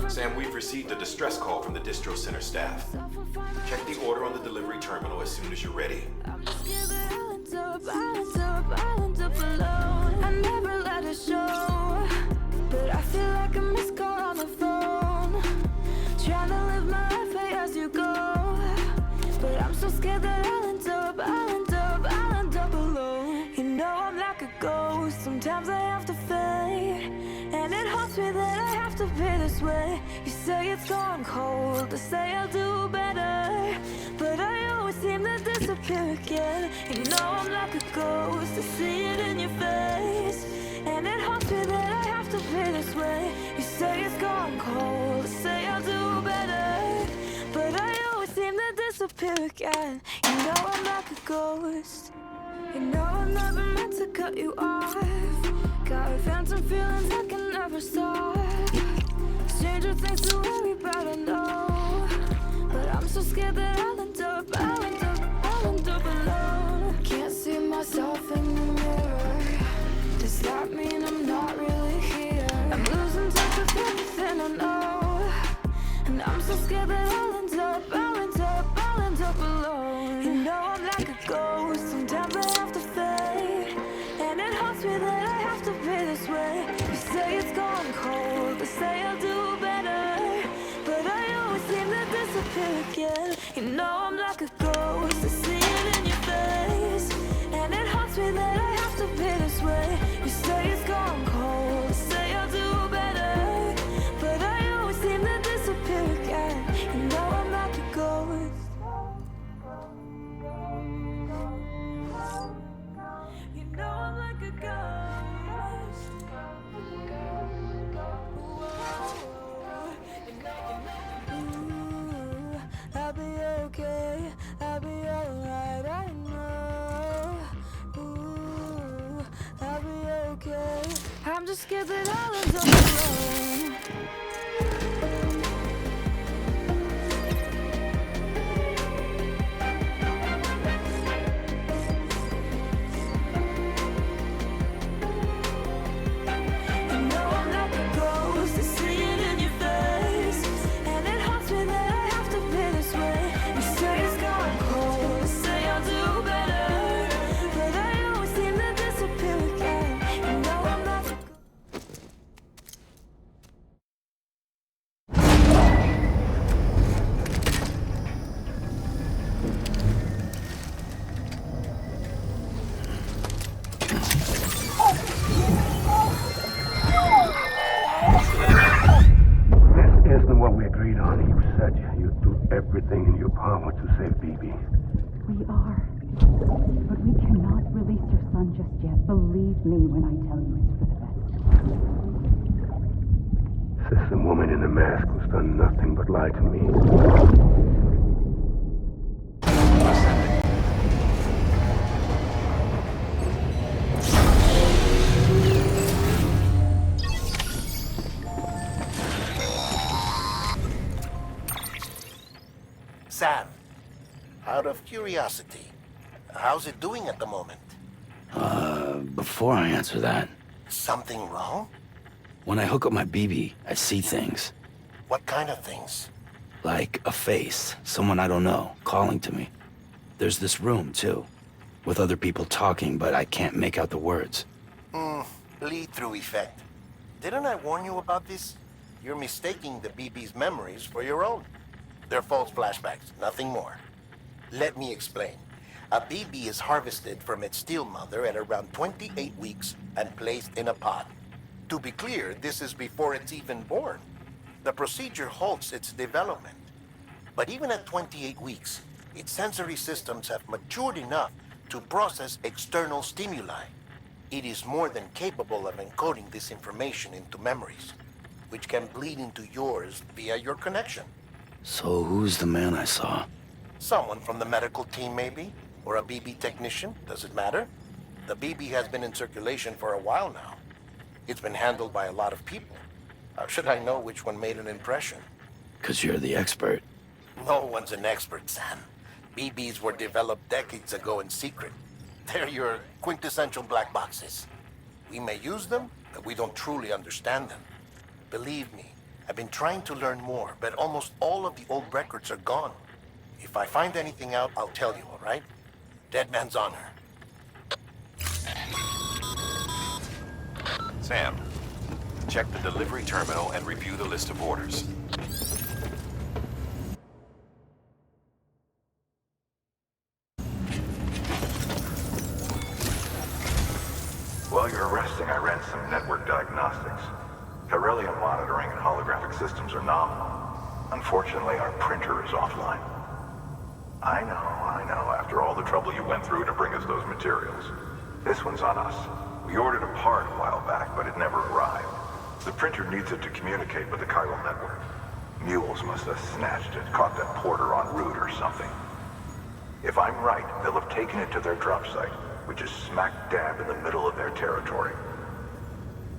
Sam, we've received a distress call from the distro center staff. Check the order on the delivery terminal as soon as you're ready. I never let it show, but I feel like a missed call on the phone. Trying to live my life as you go, but I'm so scared that I'll end up alone. You know I'm like a ghost, sometimes I have to fade, and it haunts me that I have to be this way. You say it's gone cold, I say I'll do better, but I always seem to disappear again. And you know I'm like a ghost, I see it in your face, and it haunts me that I have to be this way. You say it's gone cold, I say I'll do better, but I always seem to disappear again. You know I'm like a ghost. You know I never meant to cut you off. Got phantom feelings I can never stop. Stranger things to worry about, I know, but I'm so scared that I'll end up alone. Can't see myself in the mirror. Does that mean I'm not really here? I'm losing touch with everything I know, and I'm so scared that I'll end up alone. You know I'm like a ghost, sometimes I have to fade, and it haunts me that I have to be this way. You say it's gone cold, I say I'll do better, but I always seem to disappear again. You know I'm like a ghost, I see it in your face, and it haunts me that I have to be this way. You say it's gone cold, I say I'll do better, but I always seem to disappear again. You know I'm like a ghost. You know I'm like a ghost. Ooh, I'll be okay, I'll be alright, I know. Ooh, I'll be okay. I'm just scared that I'll end up alone. Everything in your power to save BB. We are. But we cannot release your son just yet. Believe me when I tell you it's for the best. System woman in the mask who's done nothing but lie to me. Sam, out of curiosity, how's it doing at the moment? Before I answer that, Something wrong? when I hook up my BB, I see things. What kind of things? Like a face, someone I don't know, calling to me. There's this room, too, with other people talking, but I can't make out the words. Bleed-through effect. Didn't I warn you about this? You're mistaking the BB's memories for your own. They're false flashbacks, nothing more. Let me explain. A BB is harvested from its steel mother at around 28 weeks and placed in a pod. To be clear, this is before it's even born. The procedure halts its development. But even at 28 weeks, its sensory systems have matured enough to process external stimuli. It is more than capable of encoding this information into memories, which can bleed into yours via your connection. So who's the man I saw? Someone from the medical team, maybe? Or a BB technician? Does it matter? The BB has been in circulation for a while now. It's been handled by a lot of people. How should I know which one made an impression? 'Cause you're the expert. No one's an expert, Sam. BBs were developed decades ago in secret. They're your quintessential black boxes. We may use them, but we don't truly understand them. Believe me, I've been trying to learn more, but almost all of the old records are gone. If I find anything out, I'll tell you, all right? Deadman's honor. Sam, check the delivery terminal and review the list of orders. While you're resting, I ran some network diagnostics. Beryllium monitoring and holographic systems are nominal. Unfortunately, our printer is offline. I know. After all the trouble you went through to bring us those materials. This one's on us. We ordered a part a while back, but it never arrived. The printer needs it to communicate with the chiral network. Mules must have snatched it, caught that porter en route or something. If I'm right, they'll have taken it to their drop site, which is smack dab in the middle of their territory.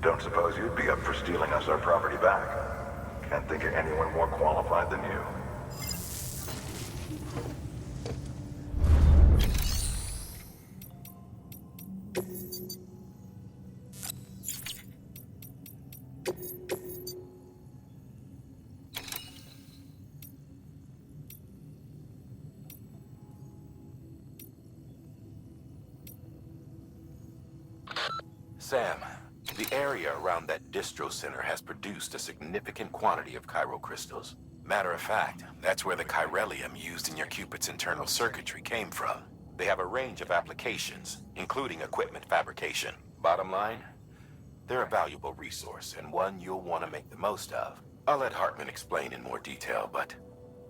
Don't suppose you'd be up for stealing us our property back? Can't think of anyone more qualified than you. Sam, the area around that distro center has produced a significant quantity of chiral crystals. Matter of fact, that's where the chiralium used in your Cupid's internal circuitry came from. They have a range of applications, including equipment fabrication. Bottom line, they're a valuable resource and one you'll want to make the most of. I'll let Heartman explain in more detail, but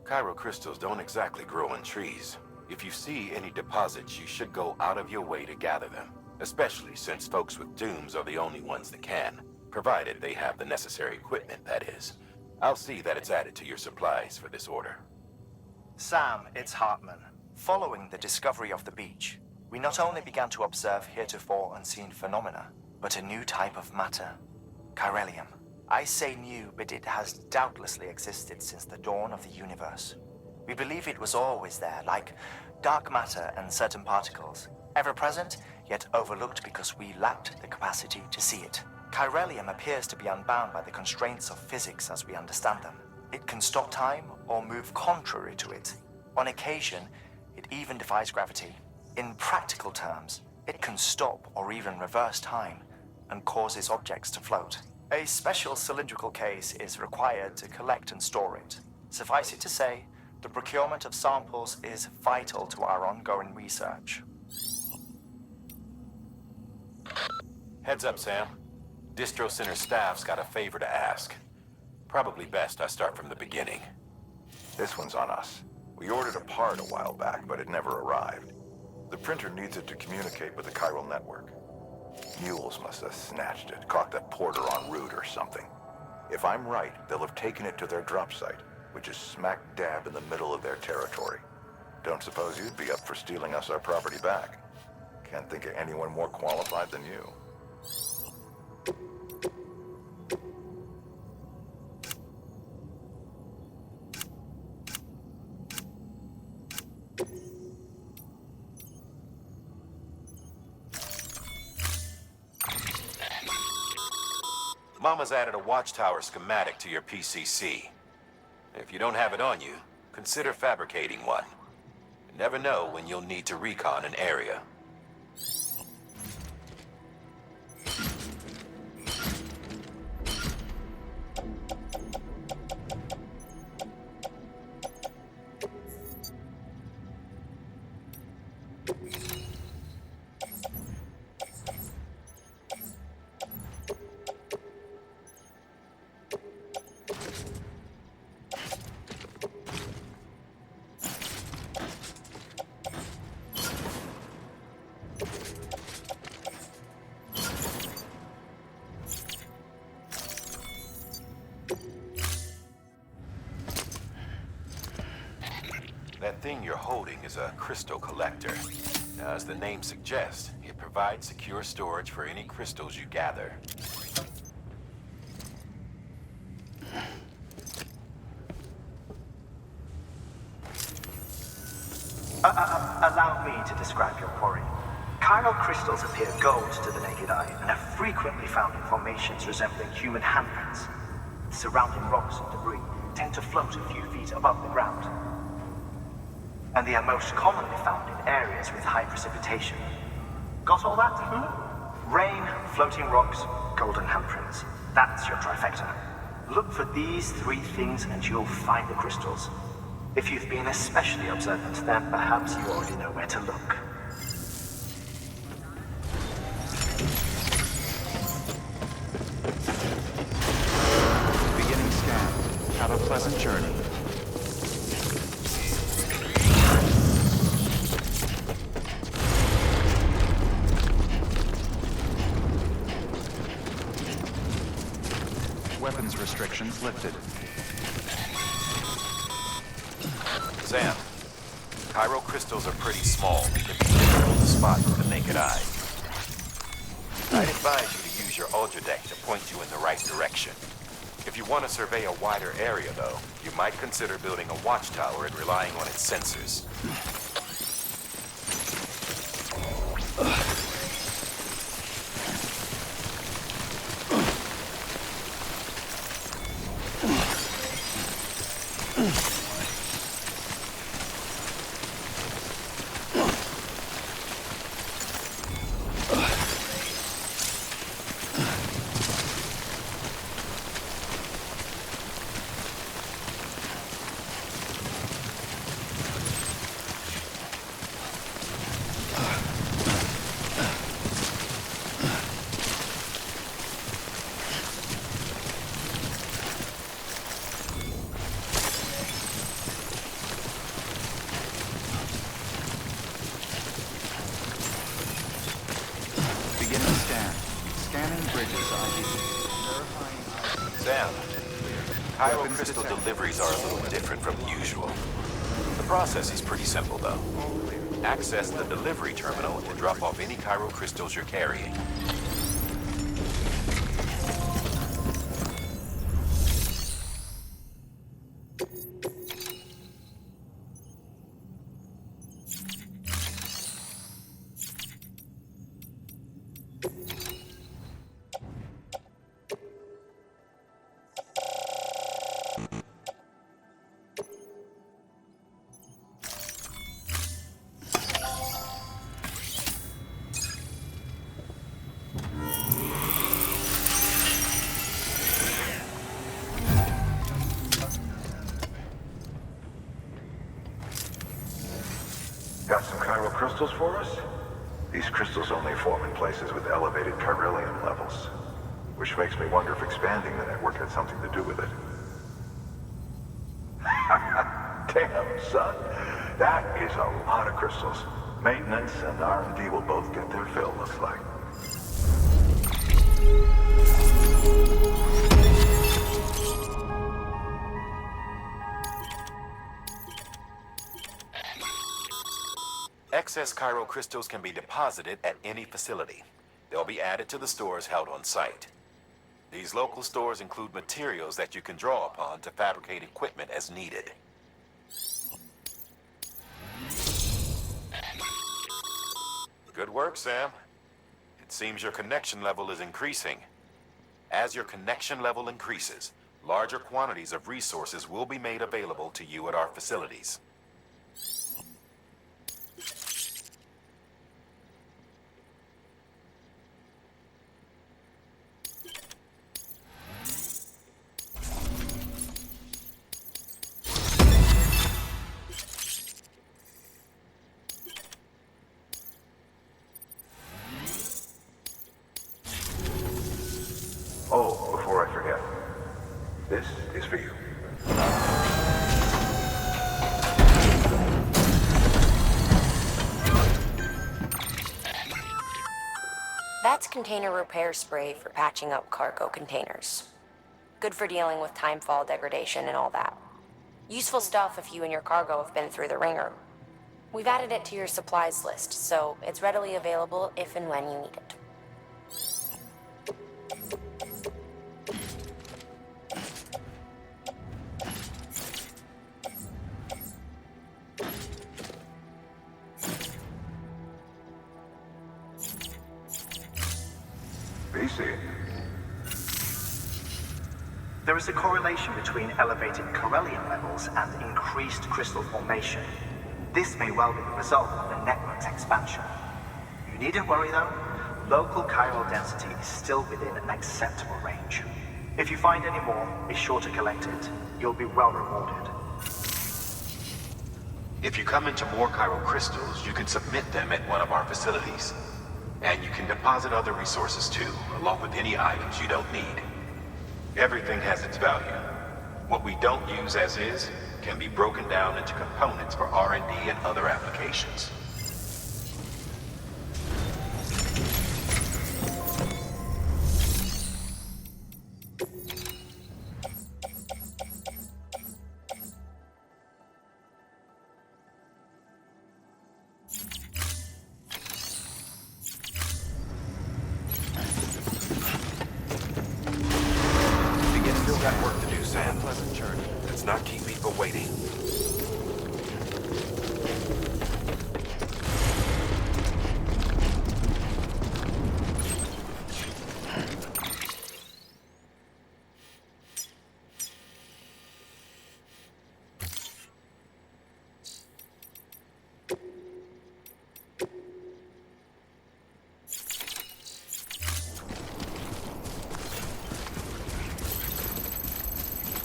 chiral crystals don't exactly grow on trees. If you see any deposits, you should go out of your way to gather them. Especially since folks with dooms are the only ones that can. Provided they have the necessary equipment, that is. I'll see that it's added to your supplies for this order. Sam, it's Heartman. Following the discovery of the beach, we not only began to observe heretofore unseen phenomena, but a new type of matter. Chiralium. I say new, but it has doubtlessly existed since the dawn of the universe. We believe it was always there, like dark matter and certain particles. Ever present, yet overlooked because we lacked the capacity to see it. Chiralium appears to be unbound by the constraints of physics as we understand them. It can stop time or move contrary to it. On occasion, it even defies gravity. In practical terms, it can stop or even reverse time and causes objects to float. A special cylindrical case is required to collect and store it. Suffice it to say, the procurement of samples is vital to our ongoing research. Heads up, Sam. Distro Center staff's got a favor to ask. Probably best I start from the beginning. This one's on us. We ordered a part a while back, but it never arrived. The printer needs it to communicate with the chiral network. Mules must have snatched it, caught that porter en route or something. If I'm right, they'll have taken it to their drop site, which is smack dab in the middle of their territory. Don't suppose you'd be up for stealing us our property back? Can't think of anyone more qualified than you. Mama's added a watchtower schematic to your PCC. If you don't have it on you, consider fabricating one. You never know when you'll need to recon an area. That thing you're holding is a crystal collector. Now, as the name suggests, it provides secure storage for any crystals you gather. Allow me to describe your quarry. Chiral crystals appear gold to the naked eye and are frequently found in formations resembling human handprints. Surrounding rocks and debris tend to float a few feet above the ground. And they are most commonly found in areas with high precipitation. Got all that? Rain, floating rocks, golden handprints. That's your trifecta. Look for these three things and you'll find the crystals. If you've been especially observant, then perhaps you already know where to look. Beginning scan. Have a pleasant journey. Weapons restrictions lifted. Sam, chiral crystals are pretty small and can be difficult to spot with the naked eye. I'd advise you to use your ultra deck to point you in the right direction. If you want to survey a wider area, though, you might consider building a watchtower and relying on its sensors. Chiral crystal deliveries are a little different from usual. The process is pretty simple, though. Access the delivery terminal and drop off any chiral crystals you're carrying. Got some chiral crystals for us? These crystals only form in places with elevated chiralium levels, which makes me wonder if expanding the network had something to do with it. Damn, son. That is a lot of crystals. Maintenance and R&D will both get their fill, looks like. Excess chiral crystals can be deposited at any facility. They'll be added to the stores held on site. These local stores include materials that you can draw upon to fabricate equipment as needed. Good work, Sam. It seems your connection level is increasing. As your connection level increases, larger quantities of resources will be made available to you at our facilities. Oh, before I forget, this is for you. That's container repair spray for patching up cargo containers. Good for dealing with timefall degradation and all that. Useful stuff if you and your cargo have been through the ringer. We've added it to your supplies list, so it's readily available if and when you need it. we see it. There is a correlation between elevated Corellium levels and increased crystal formation. This may well be the result of the network's expansion. You needn't worry though. Local chiral density is still within an acceptable range. If you find any more, be sure to collect it. You'll be well rewarded. If you come into more chiral crystals, you can submit them at one of our facilities. And you can deposit other resources too, along with any items you don't need. Everything has its value. What we don't use as is can be broken down into components for R&D and other applications.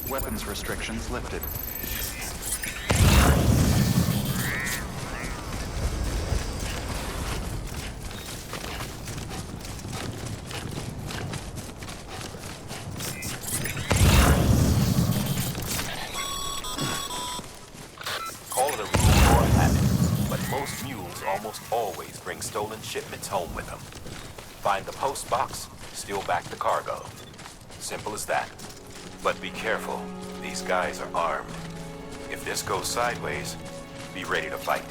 Weapons restrictions lifted. Call it a rule or a habit, but most mules almost always bring stolen shipments home with them. Find the post box, steal back the cargo. Simple as that. But be careful, these guys are armed. If this goes sideways, be ready to fight.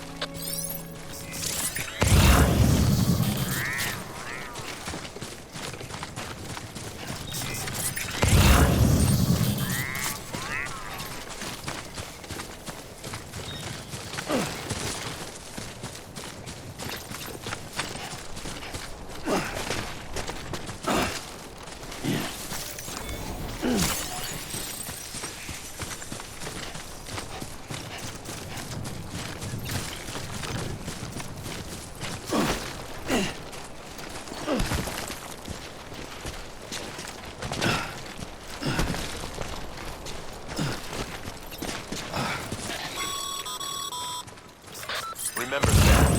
Remember, Sam,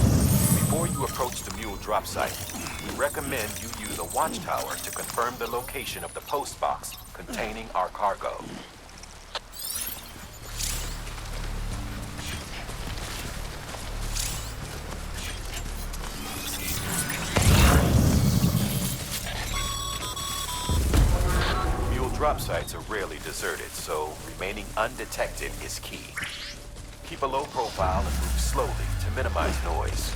before you approach the mule drop site, we recommend you use a watchtower to confirm the location of the post box containing our cargo. Mule drop sites are rarely deserted, so remaining undetected is key. Keep a low profile and move slowly to minimize noise.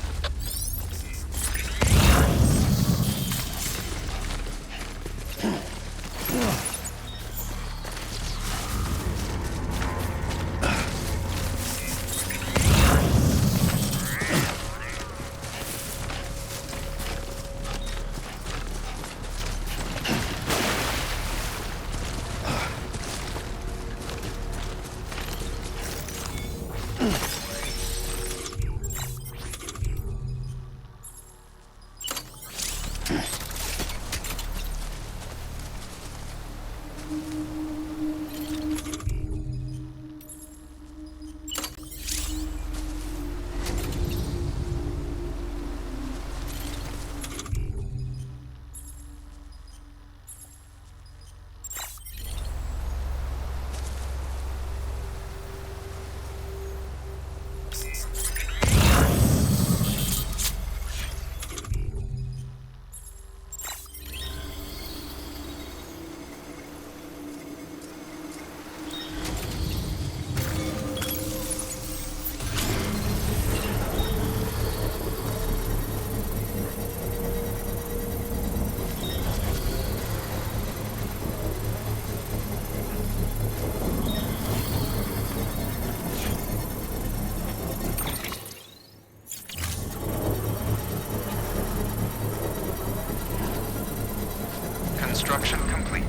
Construction complete.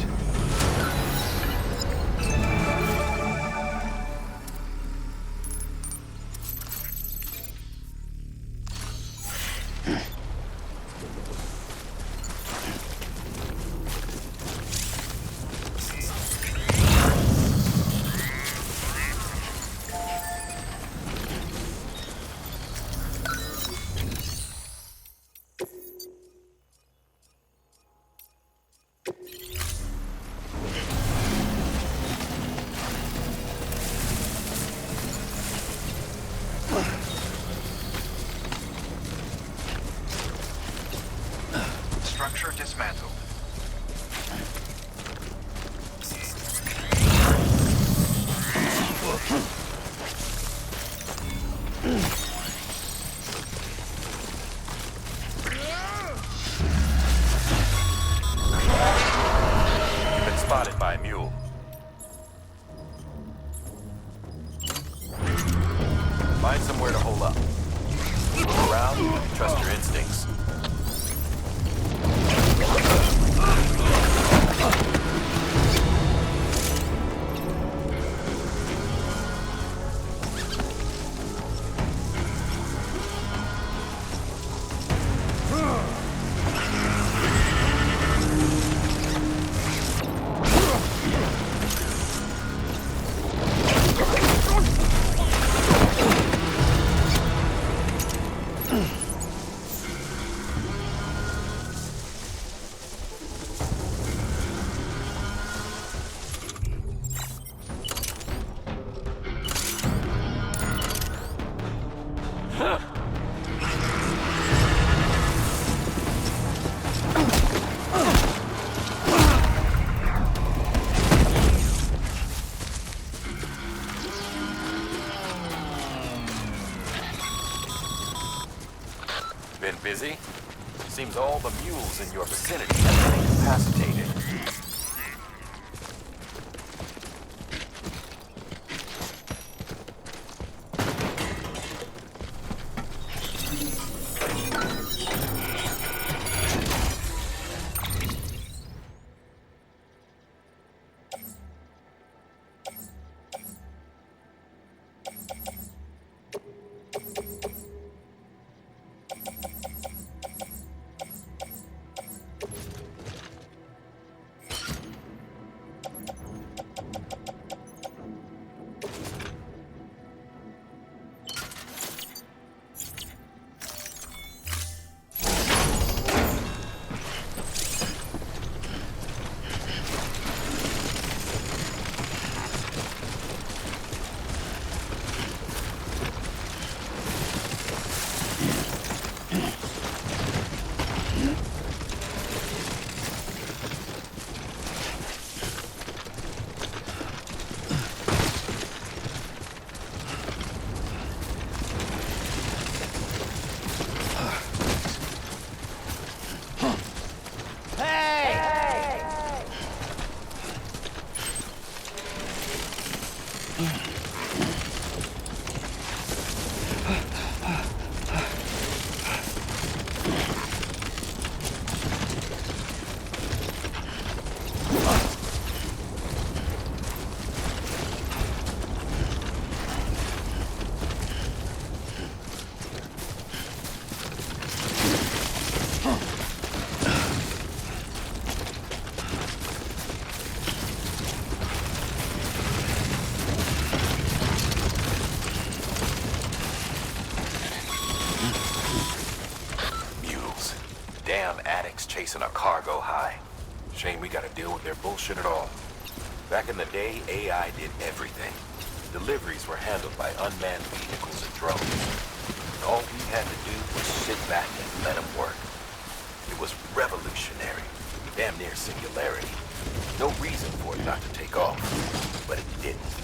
Structure dismantled. Been spotted by a mule. Find somewhere to hole up. Look around, trust your instincts. Been busy? Seems all the mules in your vicinity have been incapacitated. Chasing a cargo high. Shame we gotta deal with their bullshit at all. Back in the day, AI did everything. Deliveries were handled by unmanned vehicles and drones. All we had to do was sit back and let them work. It was revolutionary, damn near singularity. No reason for it not to take off, but it didn't.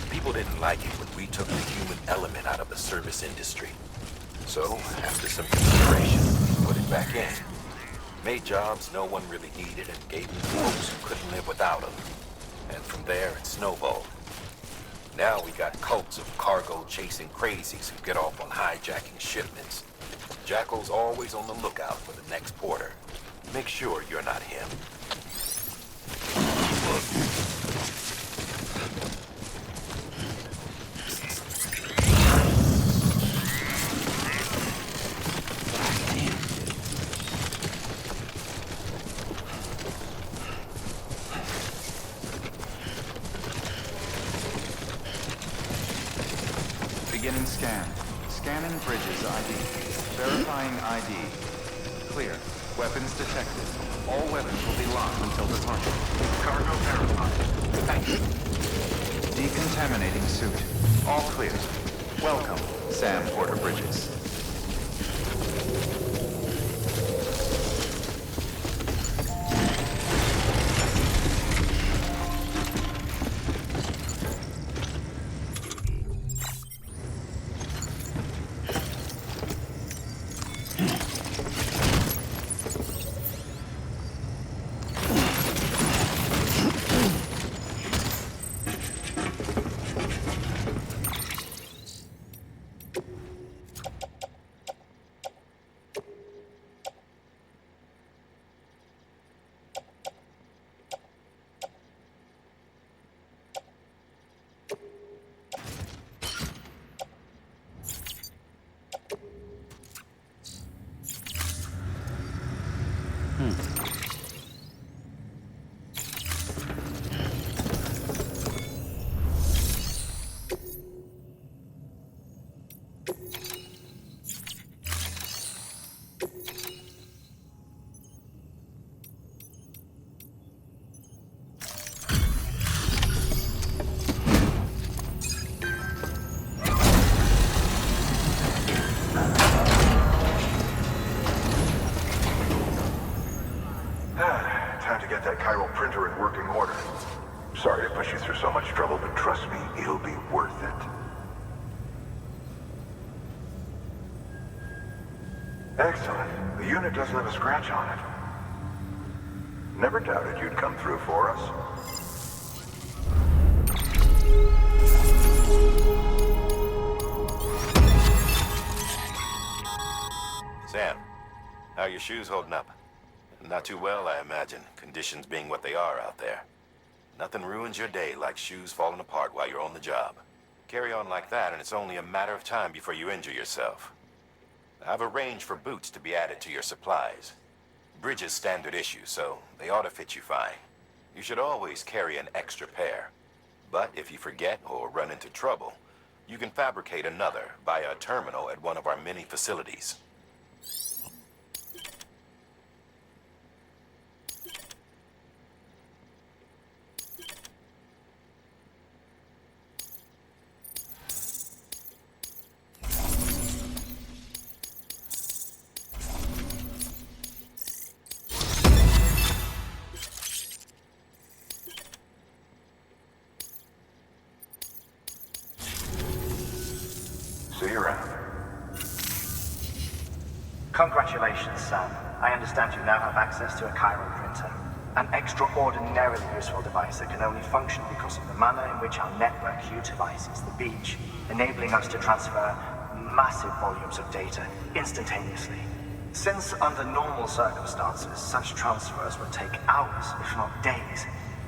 People didn't like it when we took the human element out of the service industry. So, after some consideration, we put it back in. Made jobs no one really needed and gave them to folks who couldn't live without them. And from there, it snowballed. Now we got cults of cargo-chasing crazies who get off on hijacking shipments. Jackal's always on the lookout for the next porter. Make sure you're not him. Scanned. Scanning bridges ID. Verifying ID. Clear. Weapons detected. All weapons will be locked until departure. Cargo verified. Thank you. Decontaminating suit. All clear. Welcome, Sam Porter Bridges. Time to get that chiral printer in working order. Sorry to push you through so much trouble, but trust me, it'll be worth it. Excellent. The unit doesn't have a scratch on it. Never doubted you'd come through for us. Sam, how are your shoes holding up? Not too well, I imagine, conditions being what they are out there. Nothing ruins your day like shoes falling apart while you're on the job. Carry on like that, and it's only a matter of time before you injure yourself. I've arranged for boots to be added to your supplies. Bridges standard issue, so they ought to fit you fine. You should always carry an extra pair. But if you forget or run into trouble, you can fabricate another via a terminal at one of our many facilities. See you around. Congratulations, Sam. I understand you now have access to a chiral printer. An extraordinarily useful device that can only function because of the manner in which our network utilizes the beach, enabling us to transfer massive volumes of data instantaneously. Since under normal circumstances, such transfers would take hours, if not days,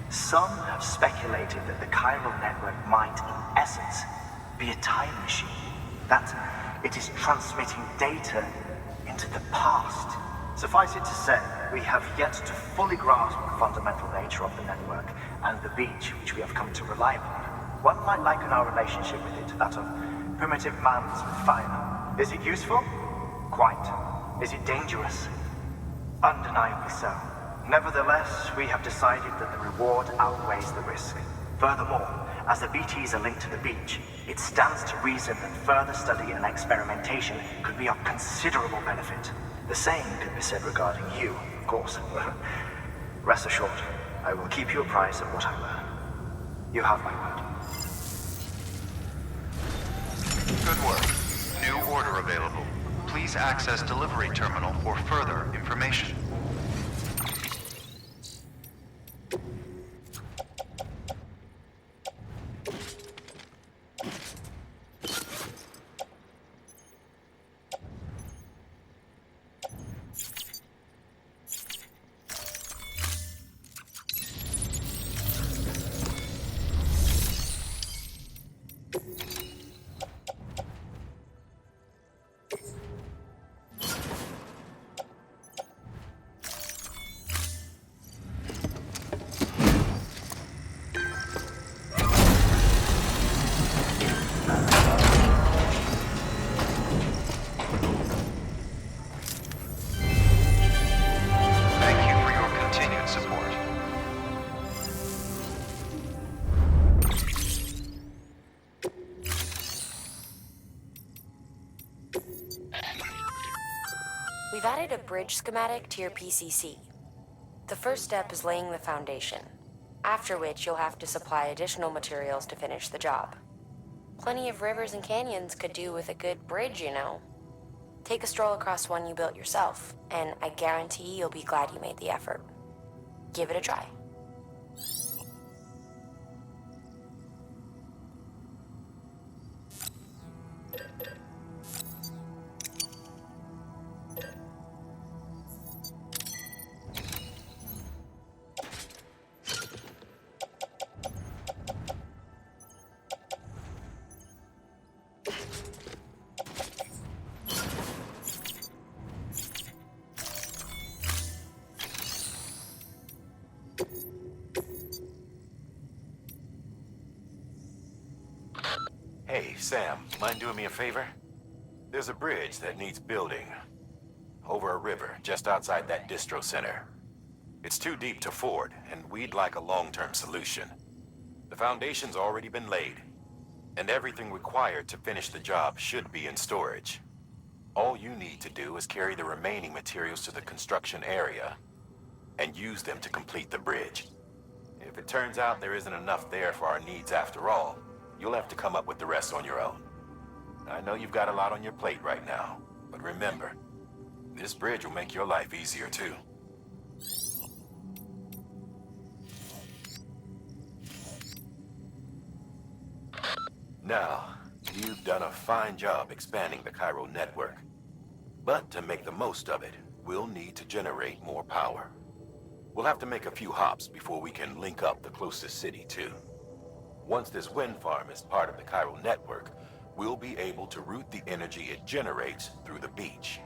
some have speculated that the chiral network might, in essence, be a time machine. That it is transmitting data into the past. Suffice it to say, we have yet to fully grasp the fundamental nature of the network and the beach which we have come to rely upon. One might liken our relationship with it to that of primitive mans with fire. Is it useful? Quite. Is it dangerous? Undeniably so. Nevertheless, we have decided that the reward outweighs the risk. Furthermore, as the BTs are linked to the beach, it stands to reason that further study and experimentation could be of considerable benefit. The same can be said regarding you, of course. Rest assured, I will keep you apprised of what I learn. You have my word. Good work. New order available. Please access delivery terminal for further information. You've added a bridge schematic to your PCC. The first step is laying the foundation, after which you'll have to supply additional materials to finish the job. Plenty of rivers and canyons could do with a good bridge, you know. Take a stroll across one you built yourself, and I guarantee you'll be glad you made the effort. Give it a try. Hey, Sam, mind doing me a favor? There's a bridge that needs building. Over a river, just outside that distro center. It's too deep to ford, and we'd like a long-term solution. The foundation's already been laid, and everything required to finish the job should be in storage. All you need to do is carry the remaining materials to the construction area, and use them to complete the bridge. If it turns out there isn't enough there for our needs after all, you'll have to come up with the rest on your own. I know you've got a lot on your plate right now, but remember, this bridge will make your life easier too. Now, you've done a fine job expanding the Cairo network. But to make the most of it, we'll need to generate more power. We'll have to make a few hops before we can link up the closest city too. Once this wind farm is part of the Cairo network, we'll be able to route the energy it generates through the beach.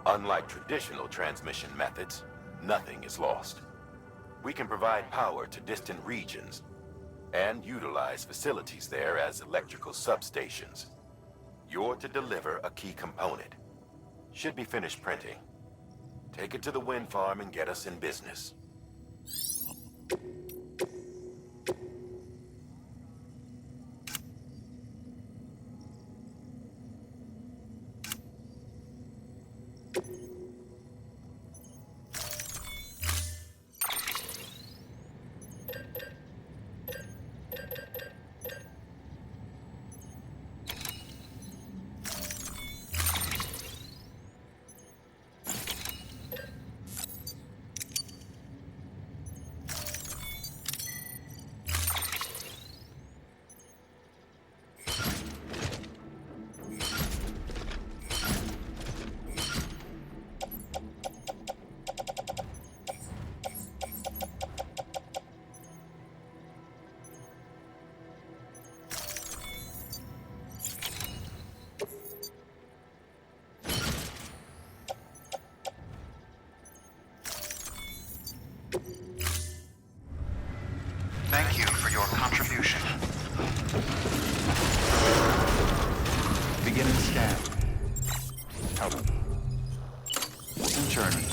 Unlike traditional transmission methods, nothing is lost. We can provide power to distant regions and utilize facilities there as electrical substations. You're to deliver a key component. Should be finished printing. Take it to the wind farm and get us in business. Thank you for your contribution. Beginning scan. Out. Journey.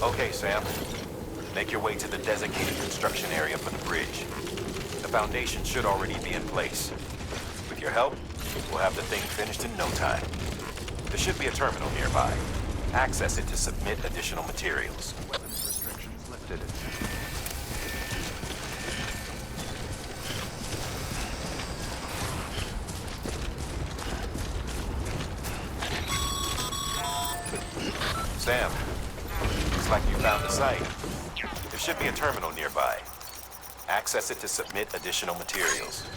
Okay, Sam. Make your way to the designated construction area for the bridge. The foundation should already be in place. With your help, we'll have the thing finished in no time. There should be a terminal nearby. Access it to submit additional materials. Weapons restrictions lifted. Sam, looks like you found the site. There should be a terminal nearby. Access it to submit additional materials.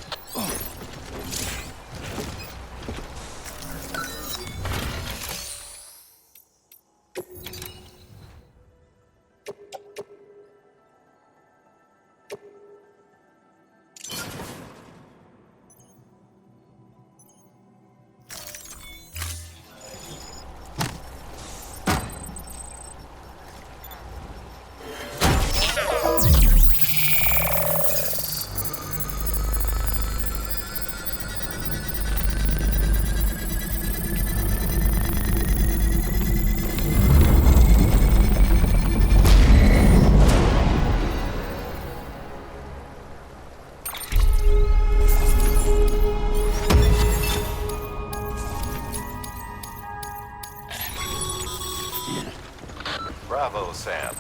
Bravo, Sam.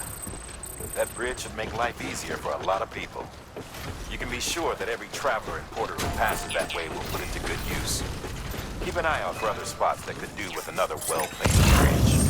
That bridge should make life easier for a lot of people. You can be sure that every traveler and porter who passes that way will put it to good use. Keep an eye out for other spots that could do with another well-placed bridge.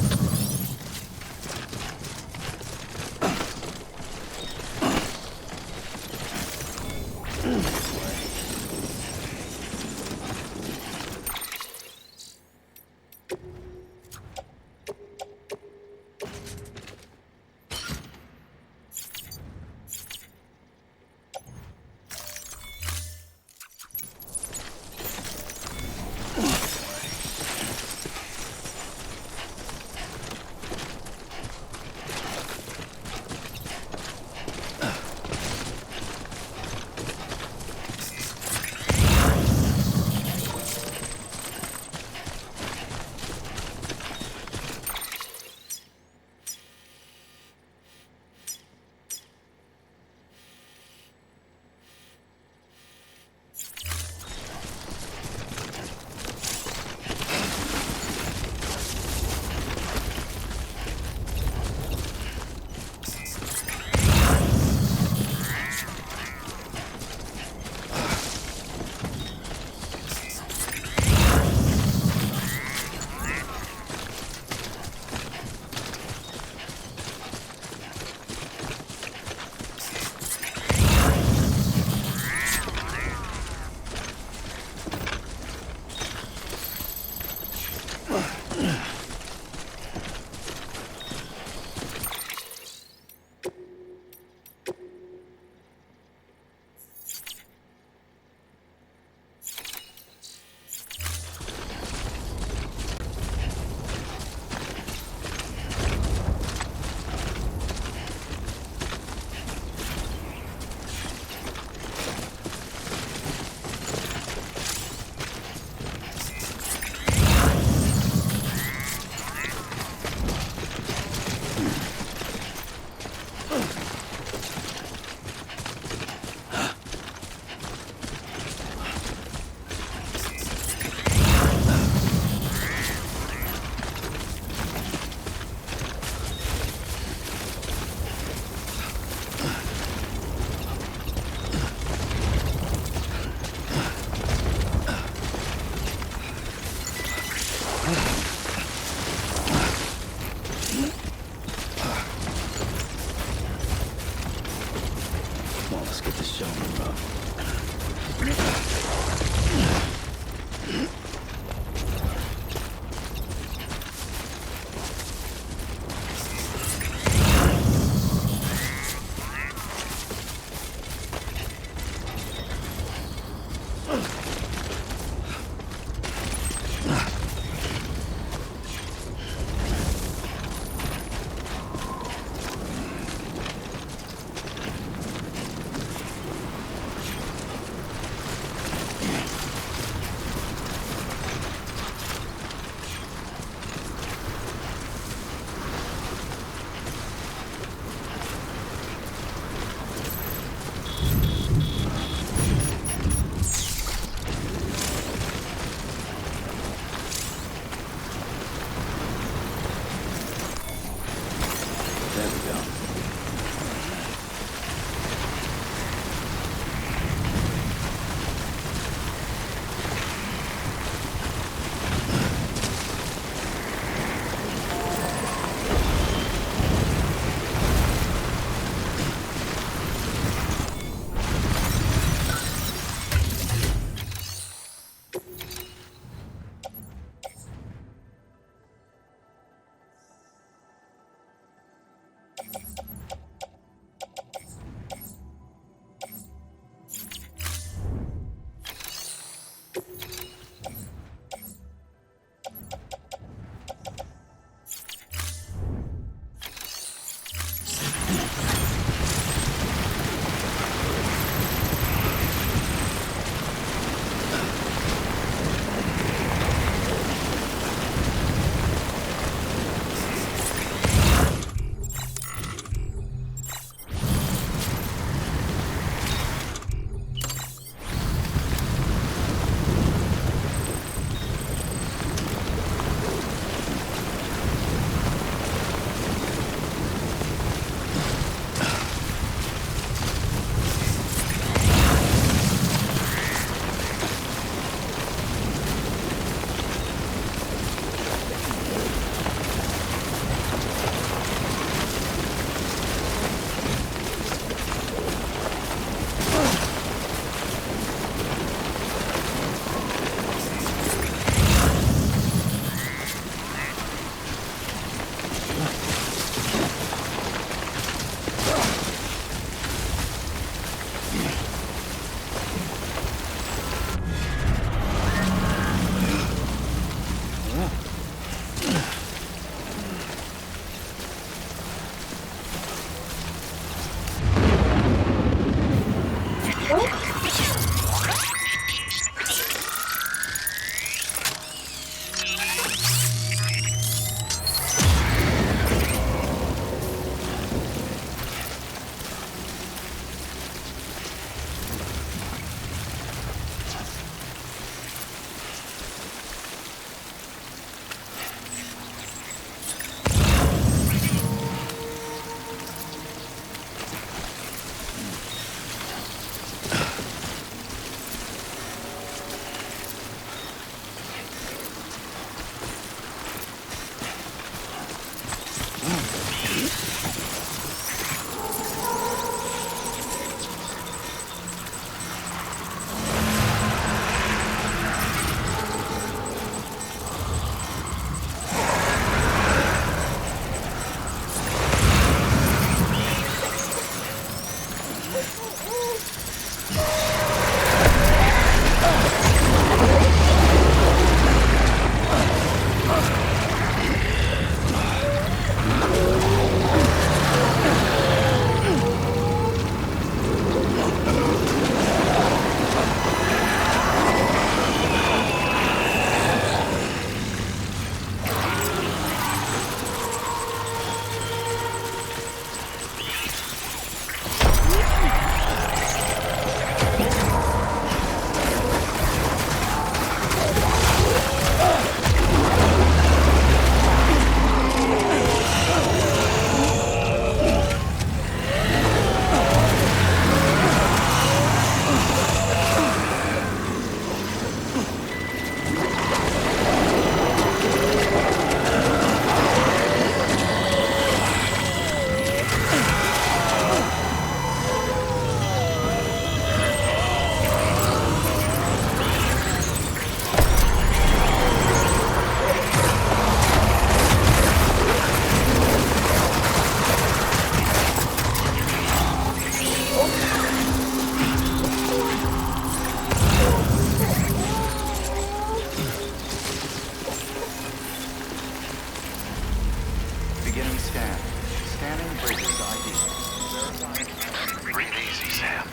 Breathe easy, Sam.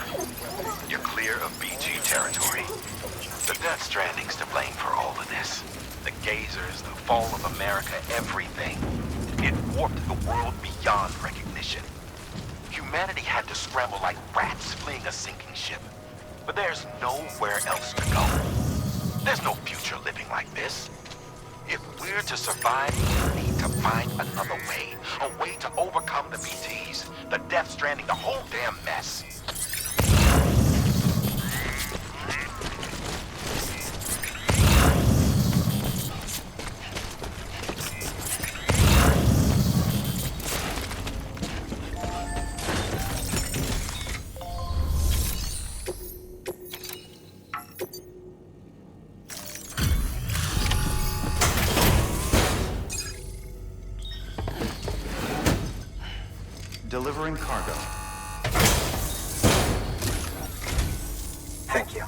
You're clear of BG territory. The Death Stranding's to blame for all of this. The gazers, the fall of America, everything. It warped the world beyond recognition. Humanity had to scramble like rats fleeing a sinking ship. But there's nowhere else to go. There's no future living like this. If we're to survive, we need to find another way. A way to overcome the BTs, the Death Stranding, the whole damn mess. Delivering cargo. Thank you.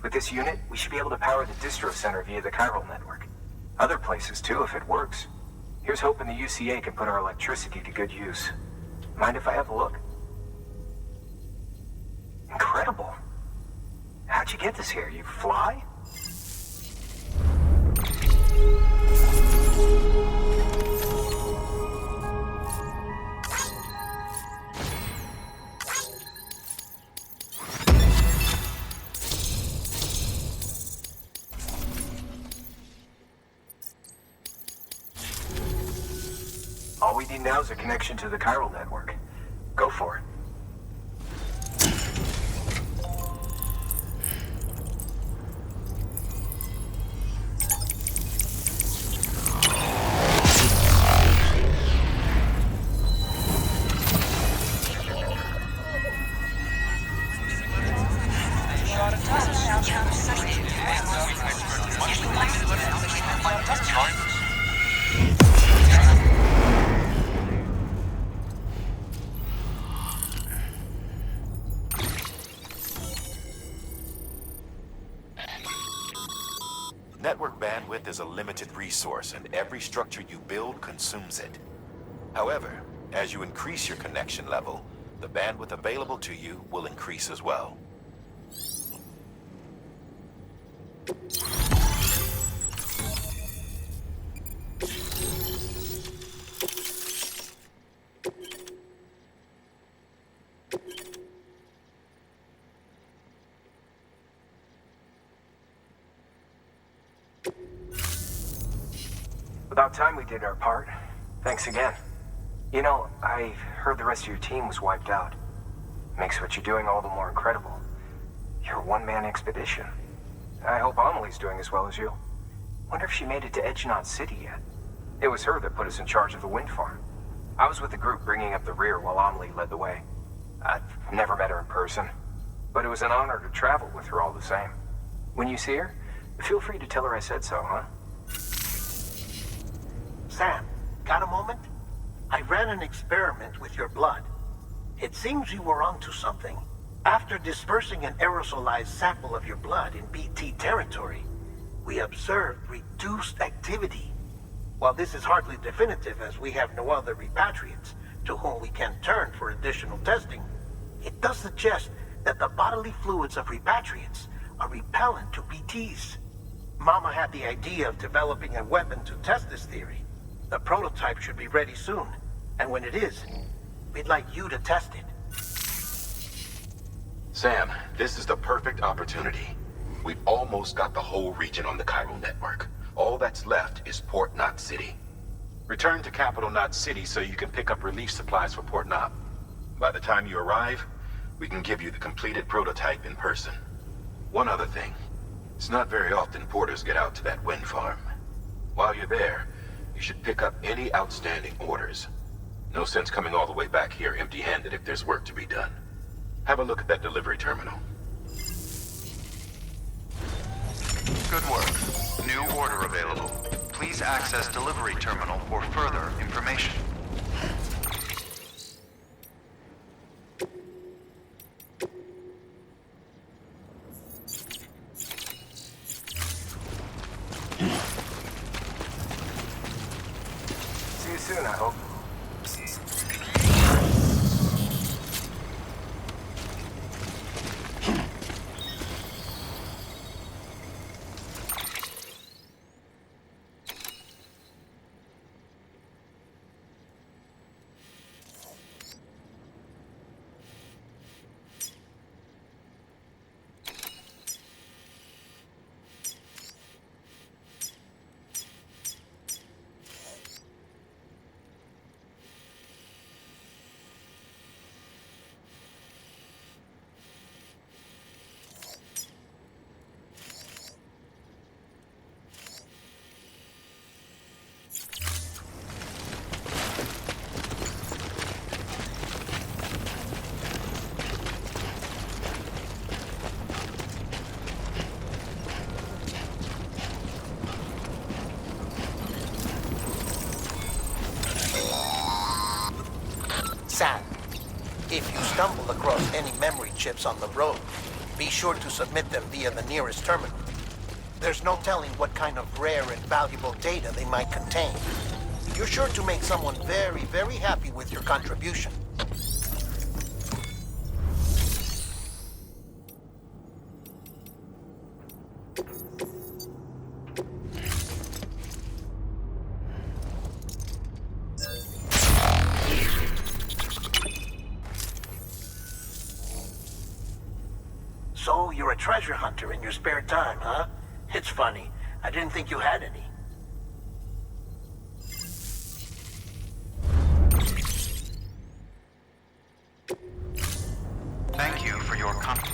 With this unit, we should be able to power the distro center via the chiral network. Other places too, if it works. Here's hoping the UCA can put our electricity to good use. Mind if I have a look? Incredible. How'd you get this here? You fly? All we need now is a connection to the chiral network. Go for it. Network bandwidth is a limited resource, and every structure you build consumes it. However, as you increase your connection level, the bandwidth available to you will increase as well. About time we did our part. Thanks again. You know, I heard the rest of your team was wiped out. Makes what you're doing all the more incredible. You're a one-man expedition. I hope Amelie's doing as well as you. Wonder if she made it to Edgenot City yet. It was her that put us in charge of the wind farm. I was with the group bringing up the rear while Amelie led the way. I've never met her in person, but it was an honor to travel with her all the same. When you see her, feel free to tell her I said so, huh? Sam, got a moment? I ran an experiment with your blood. It seems you were onto something. After dispersing an aerosolized sample of your blood in BT territory, we observed reduced activity. While this is hardly definitive, as we have no other repatriates to whom we can turn for additional testing, it does suggest that the bodily fluids of repatriates are repellent to BTs. Mama had the idea of developing a weapon to test this theory. The prototype should be ready soon, and when it is, we'd like you to test it. Sam, this is the perfect opportunity. We've almost got the whole region on the chiral network. All that's left is Port Knot City. Return to Capital Knot City so you can pick up relief supplies for Port Knot. By the time you arrive, we can give you the completed prototype in person. One other thing. It's not very often porters get out to that wind farm. While you're there, you should pick up any outstanding orders. No sense coming all the way back here empty-handed if there's work to be done. Have a look at that delivery terminal. Good work. New order available. Please access delivery terminal for further information. See you soon, I hope. If you stumble across any memory chips on the road, be sure to submit them via the nearest terminal. There's no telling what kind of rare and valuable data they might contain. You're sure to make someone very, very happy with your contribution. So, you're a treasure hunter in your spare time, huh? It's funny. I didn't think you had any. Thank you for your contribution.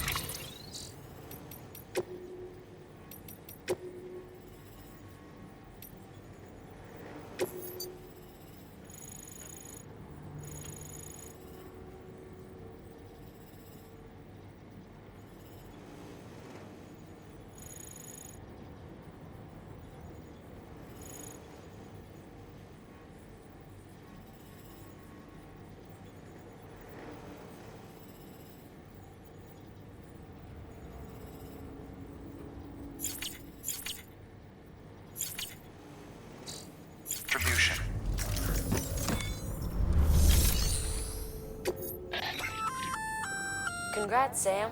Congrats, Sam.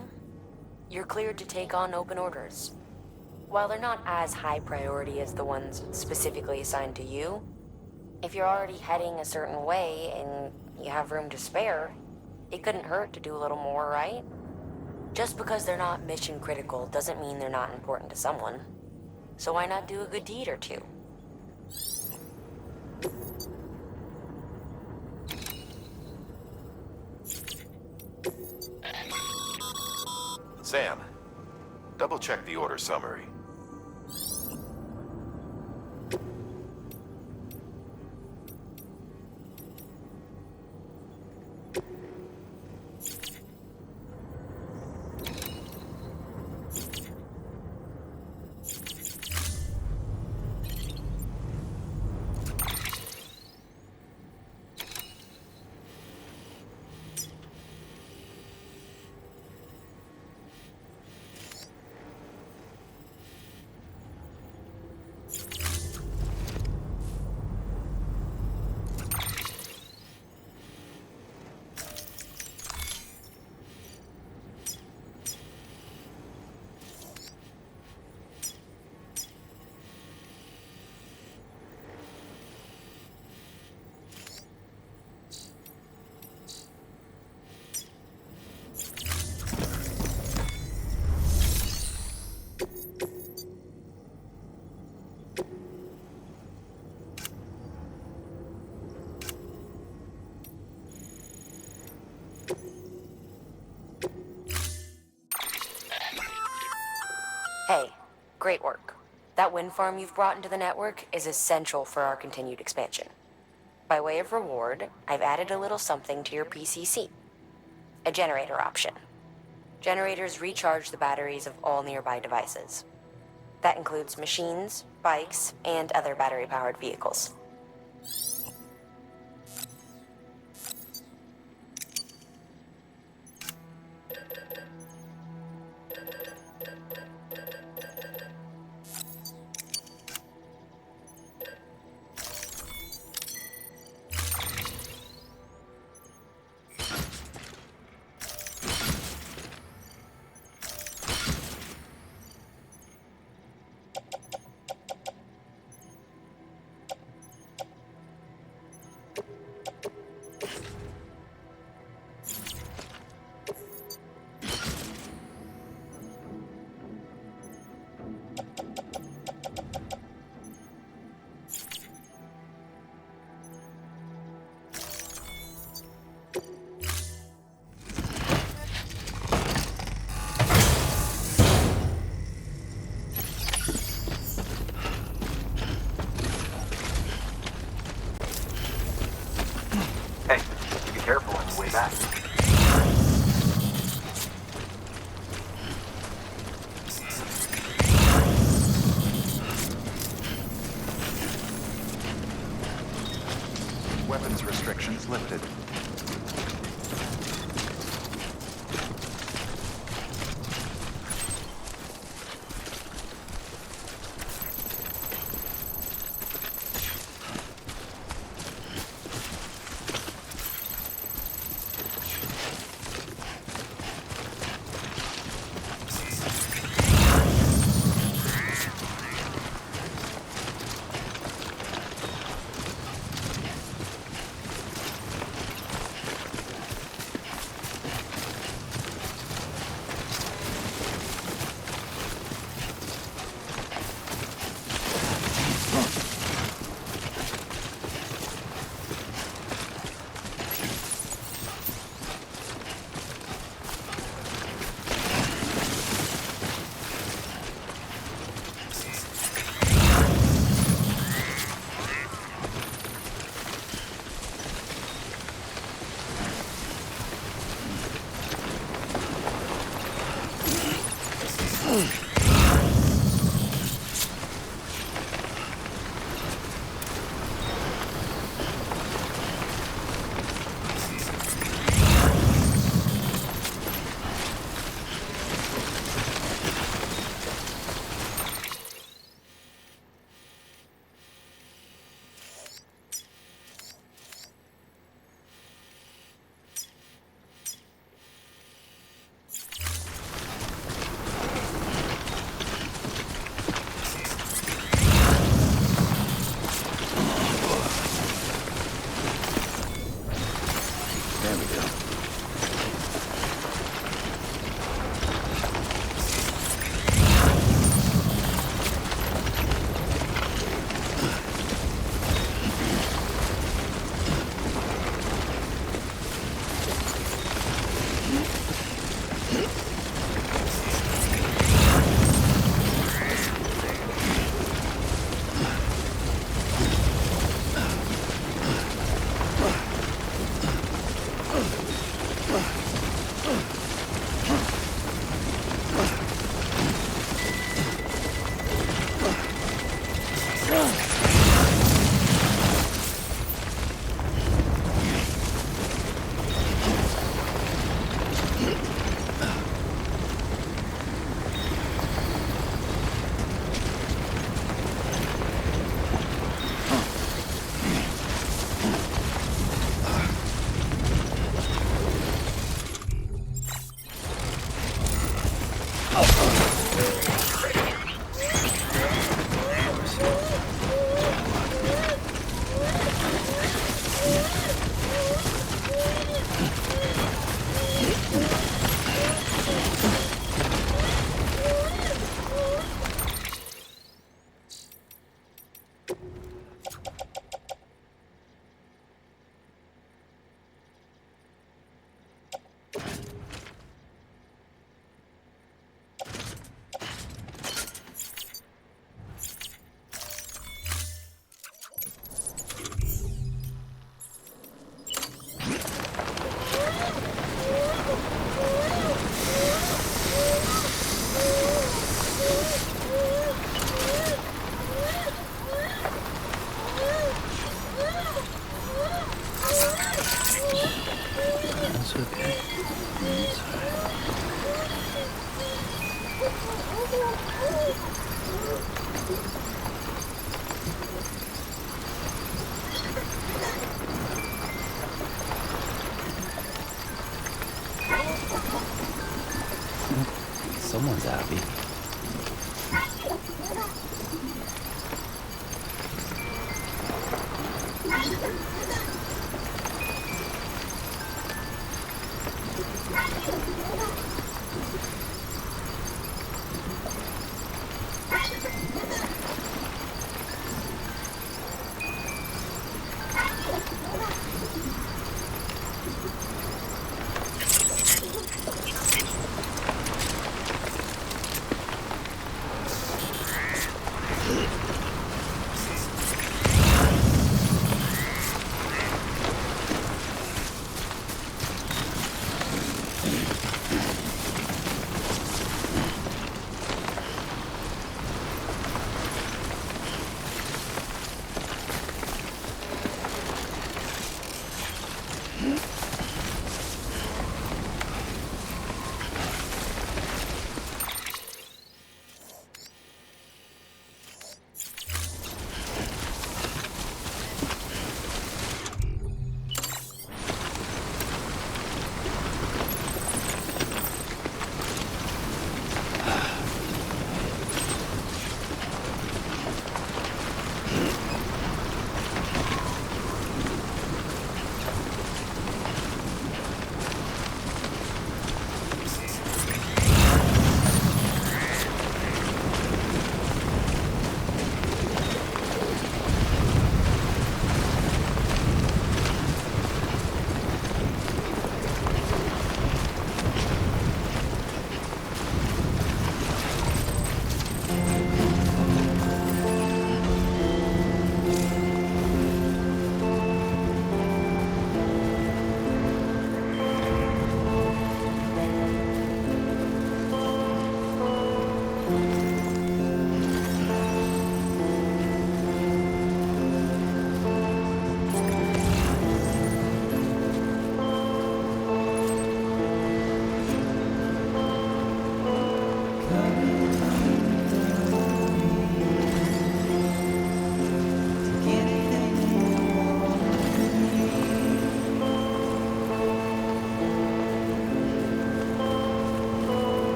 You're cleared to take on open orders. While they're not as high priority as the ones specifically assigned to you, if you're already heading a certain way and you have room to spare, it couldn't hurt to do a little more, right? Just because they're not mission critical doesn't mean they're not important to someone. So why not do a good deed or two? Sam, double-check the order summary. Hey, great work. That wind farm you've brought into the network is essential for our continued expansion. By way of reward, I've added a little something to your PCC. A generator option. Generators recharge the batteries of all nearby devices. That includes machines, bikes, and other battery-powered vehicles. Careful on the way back. Weapons restrictions lifted.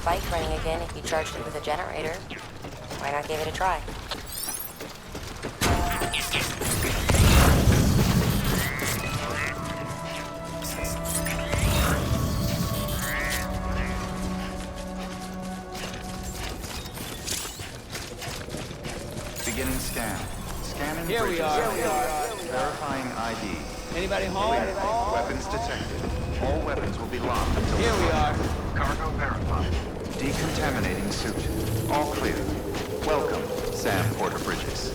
bike running again if you charged it with a generator. Why not give it a try? Beginning scan. Scanning Here we bridges. are. Verifying ID. Anybody home? Weapons detected. All weapons will be locked until Here we are. Cargo verified. Decontaminating suit. All clear. Welcome, Sam Porter Bridges.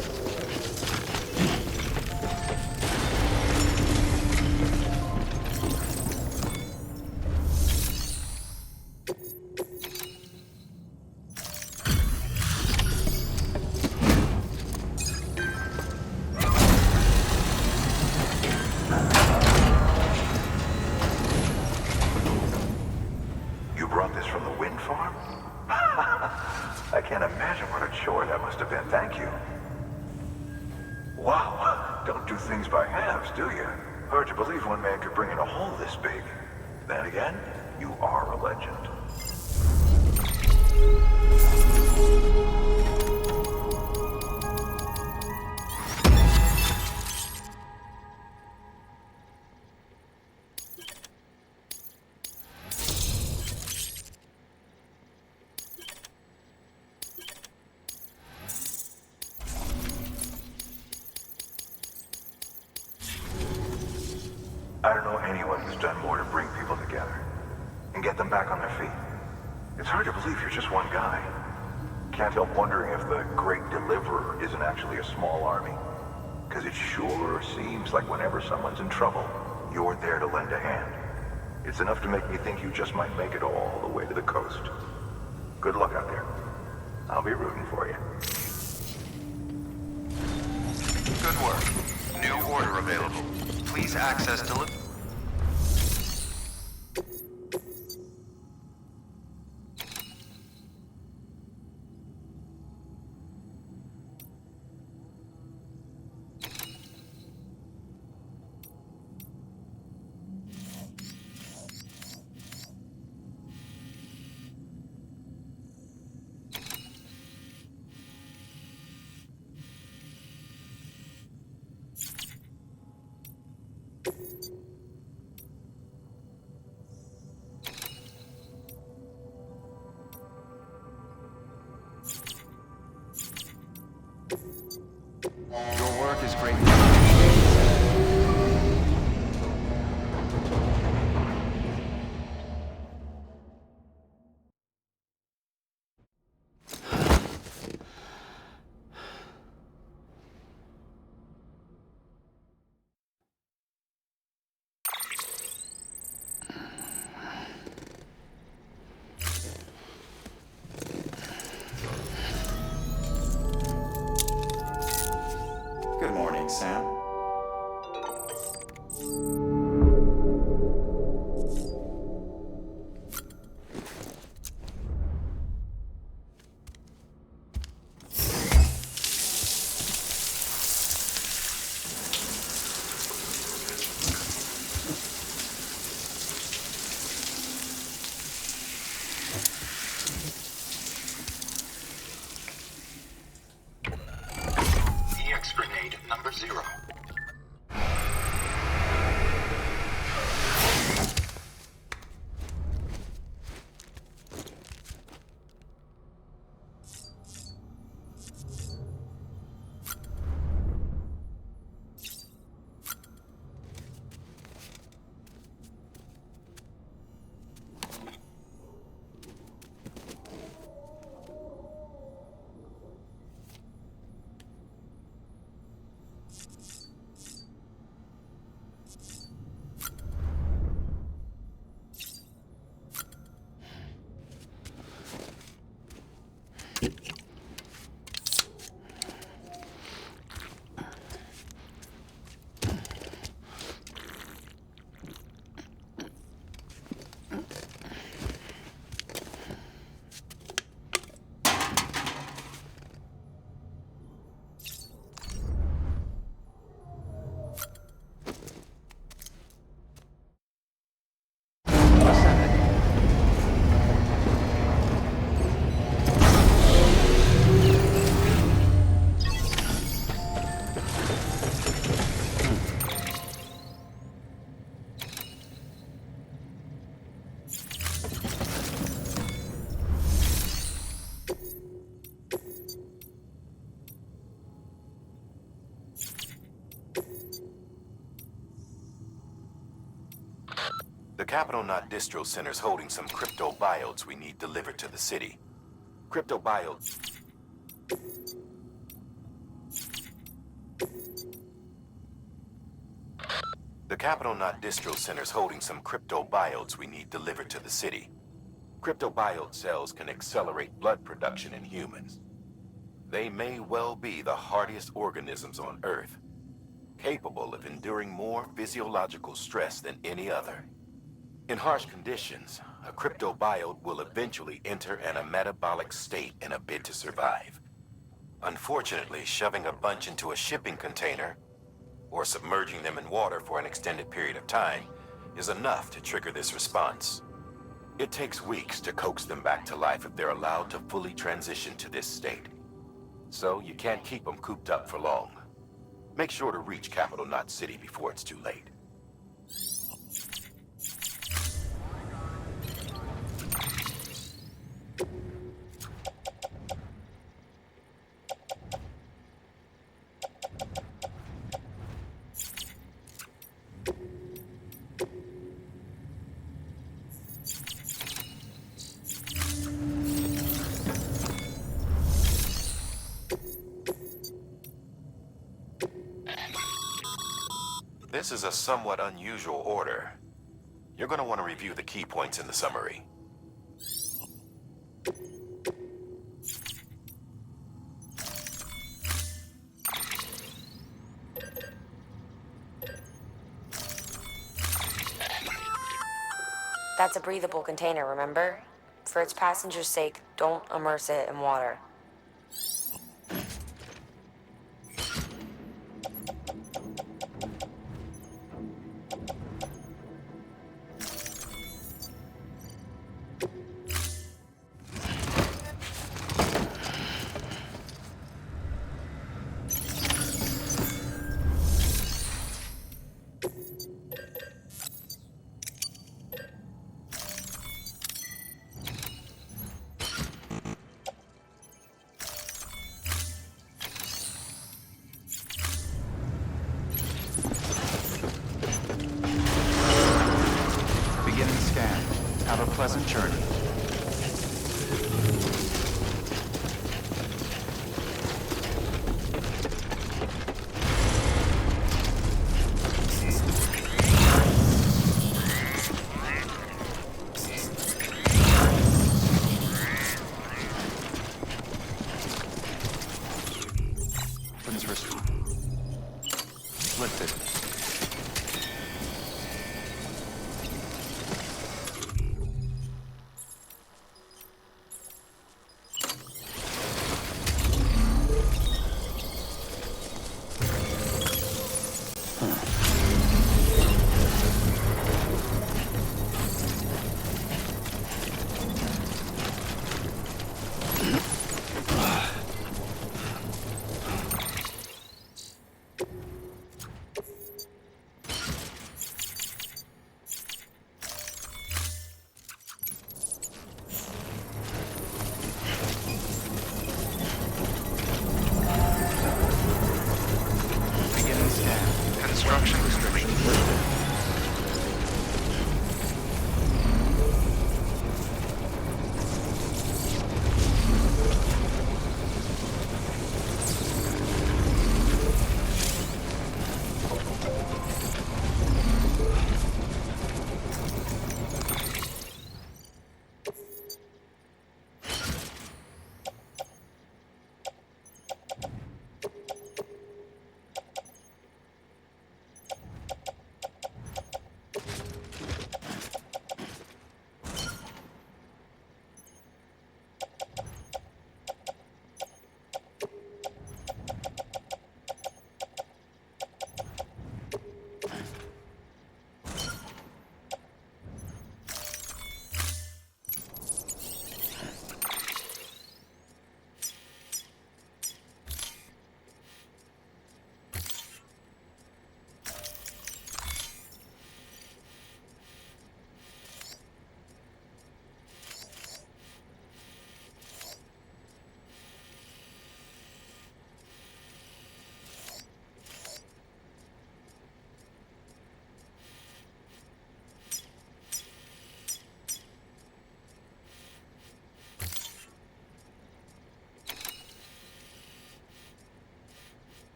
You brought this from the wind farm? I can't imagine what a chore that must have been. Thank you. Wow, don't do things by halves, do you? Hard to believe one man could bring in a hole this big. Then again, you are a legend. I don't know anyone who's done more to bring people together and get them back on their feet. It's hard to believe you're just one guy. Can't help wondering if the Great Deliverer isn't actually a small army. Because it sure seems like whenever someone's in trouble, you're there to lend a hand. It's enough to make me think you just might make it all the way to the coast. Good luck out there. I'll be rooting for you. Good work. New order available. Please access delivery. Your work is greatly appreciated. Good morning, Sam. EX grenade number 0. Capital Knot Distro Center's holding some cryptobiotes we need delivered to the city. Cryptobiotes... The Capital Knot Distro Center's holding some cryptobiotes we need delivered to the city. Cryptobiote cells can accelerate blood production in humans. They may well be the hardiest organisms on Earth, capable of enduring more physiological stress than any other. In harsh conditions, a cryptobiote will eventually enter a metabolic state in a bid to survive. Unfortunately, shoving a bunch into a shipping container or submerging them in water for an extended period of time is enough to trigger this response. It takes weeks to coax them back to life if they're allowed to fully transition to this state. So you can't keep them cooped up for long. Make sure to reach Capital Knot City before it's too late. This is a somewhat unusual order. You're going to want to review the key points in the summary. That's a breathable container, remember? For its passengers' sake, don't immerse it in water. Have a pleasant journey. Weapons lifted.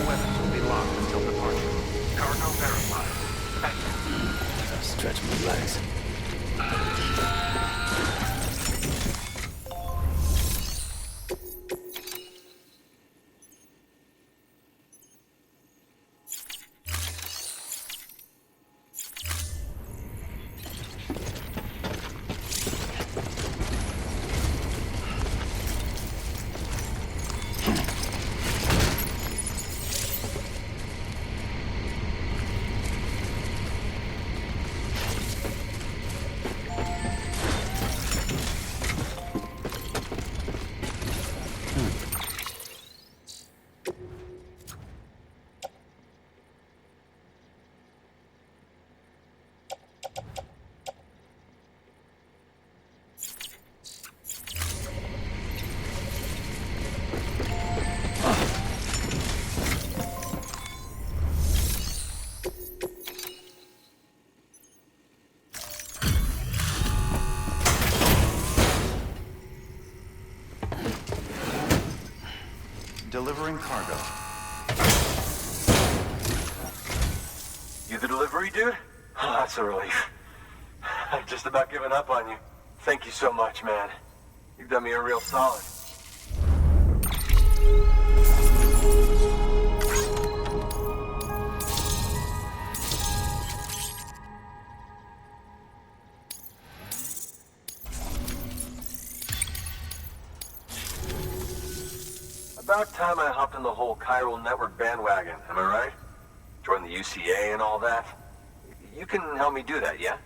All weapons will be locked until departure. Cargo verified. Thank you. Stretch my legs. Delivering cargo. You the delivery dude? Oh, that's a relief. I've just about given up on you. Thank you so much, man. You've done me a real solid. About time I hopped on the whole chiral network bandwagon, am I right? Join the UCA and all that. You can help me do that, yeah?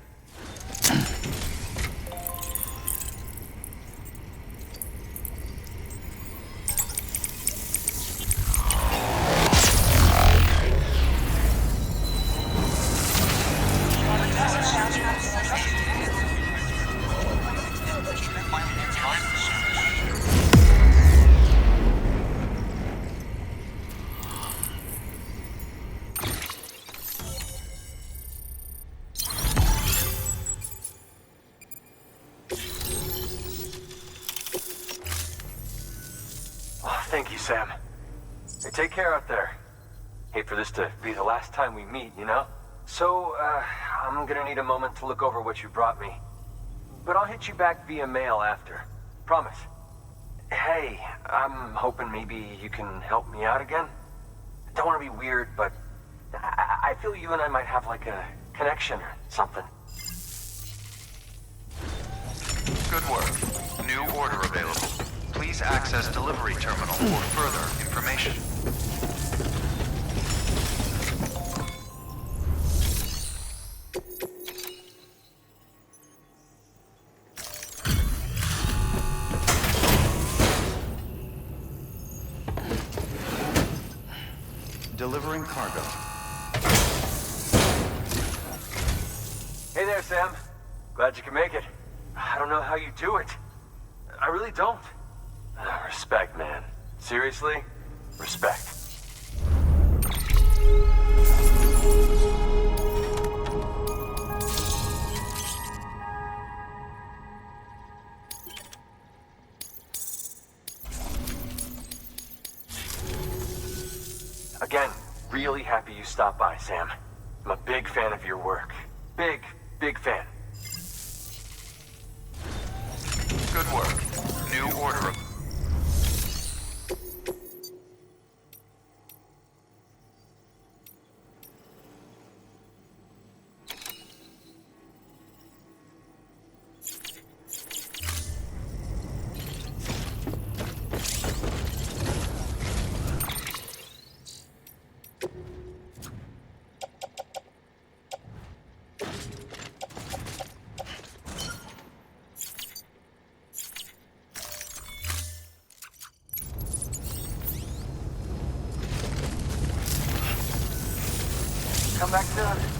Thank you, Sam. Hey, take care out there. Hate for this to be the last time we meet, you know? So, I'm gonna need a moment to look over what you brought me. But I'll hit you back via mail after. Promise. Hey, I'm hoping maybe you can help me out again. Don't want to be weird, but I feel you and I might have like a connection or something. Good work. New order available. Please access delivery terminal for further information. Delivering cargo. Hey there, Sam. Glad you can make it. I don't know how you do it. I really don't. Respect, man. Seriously? Respect. Again, really happy you stopped by, Sam. I'm a big fan of your work. Big, big fan. Good work. New order. Come back soon.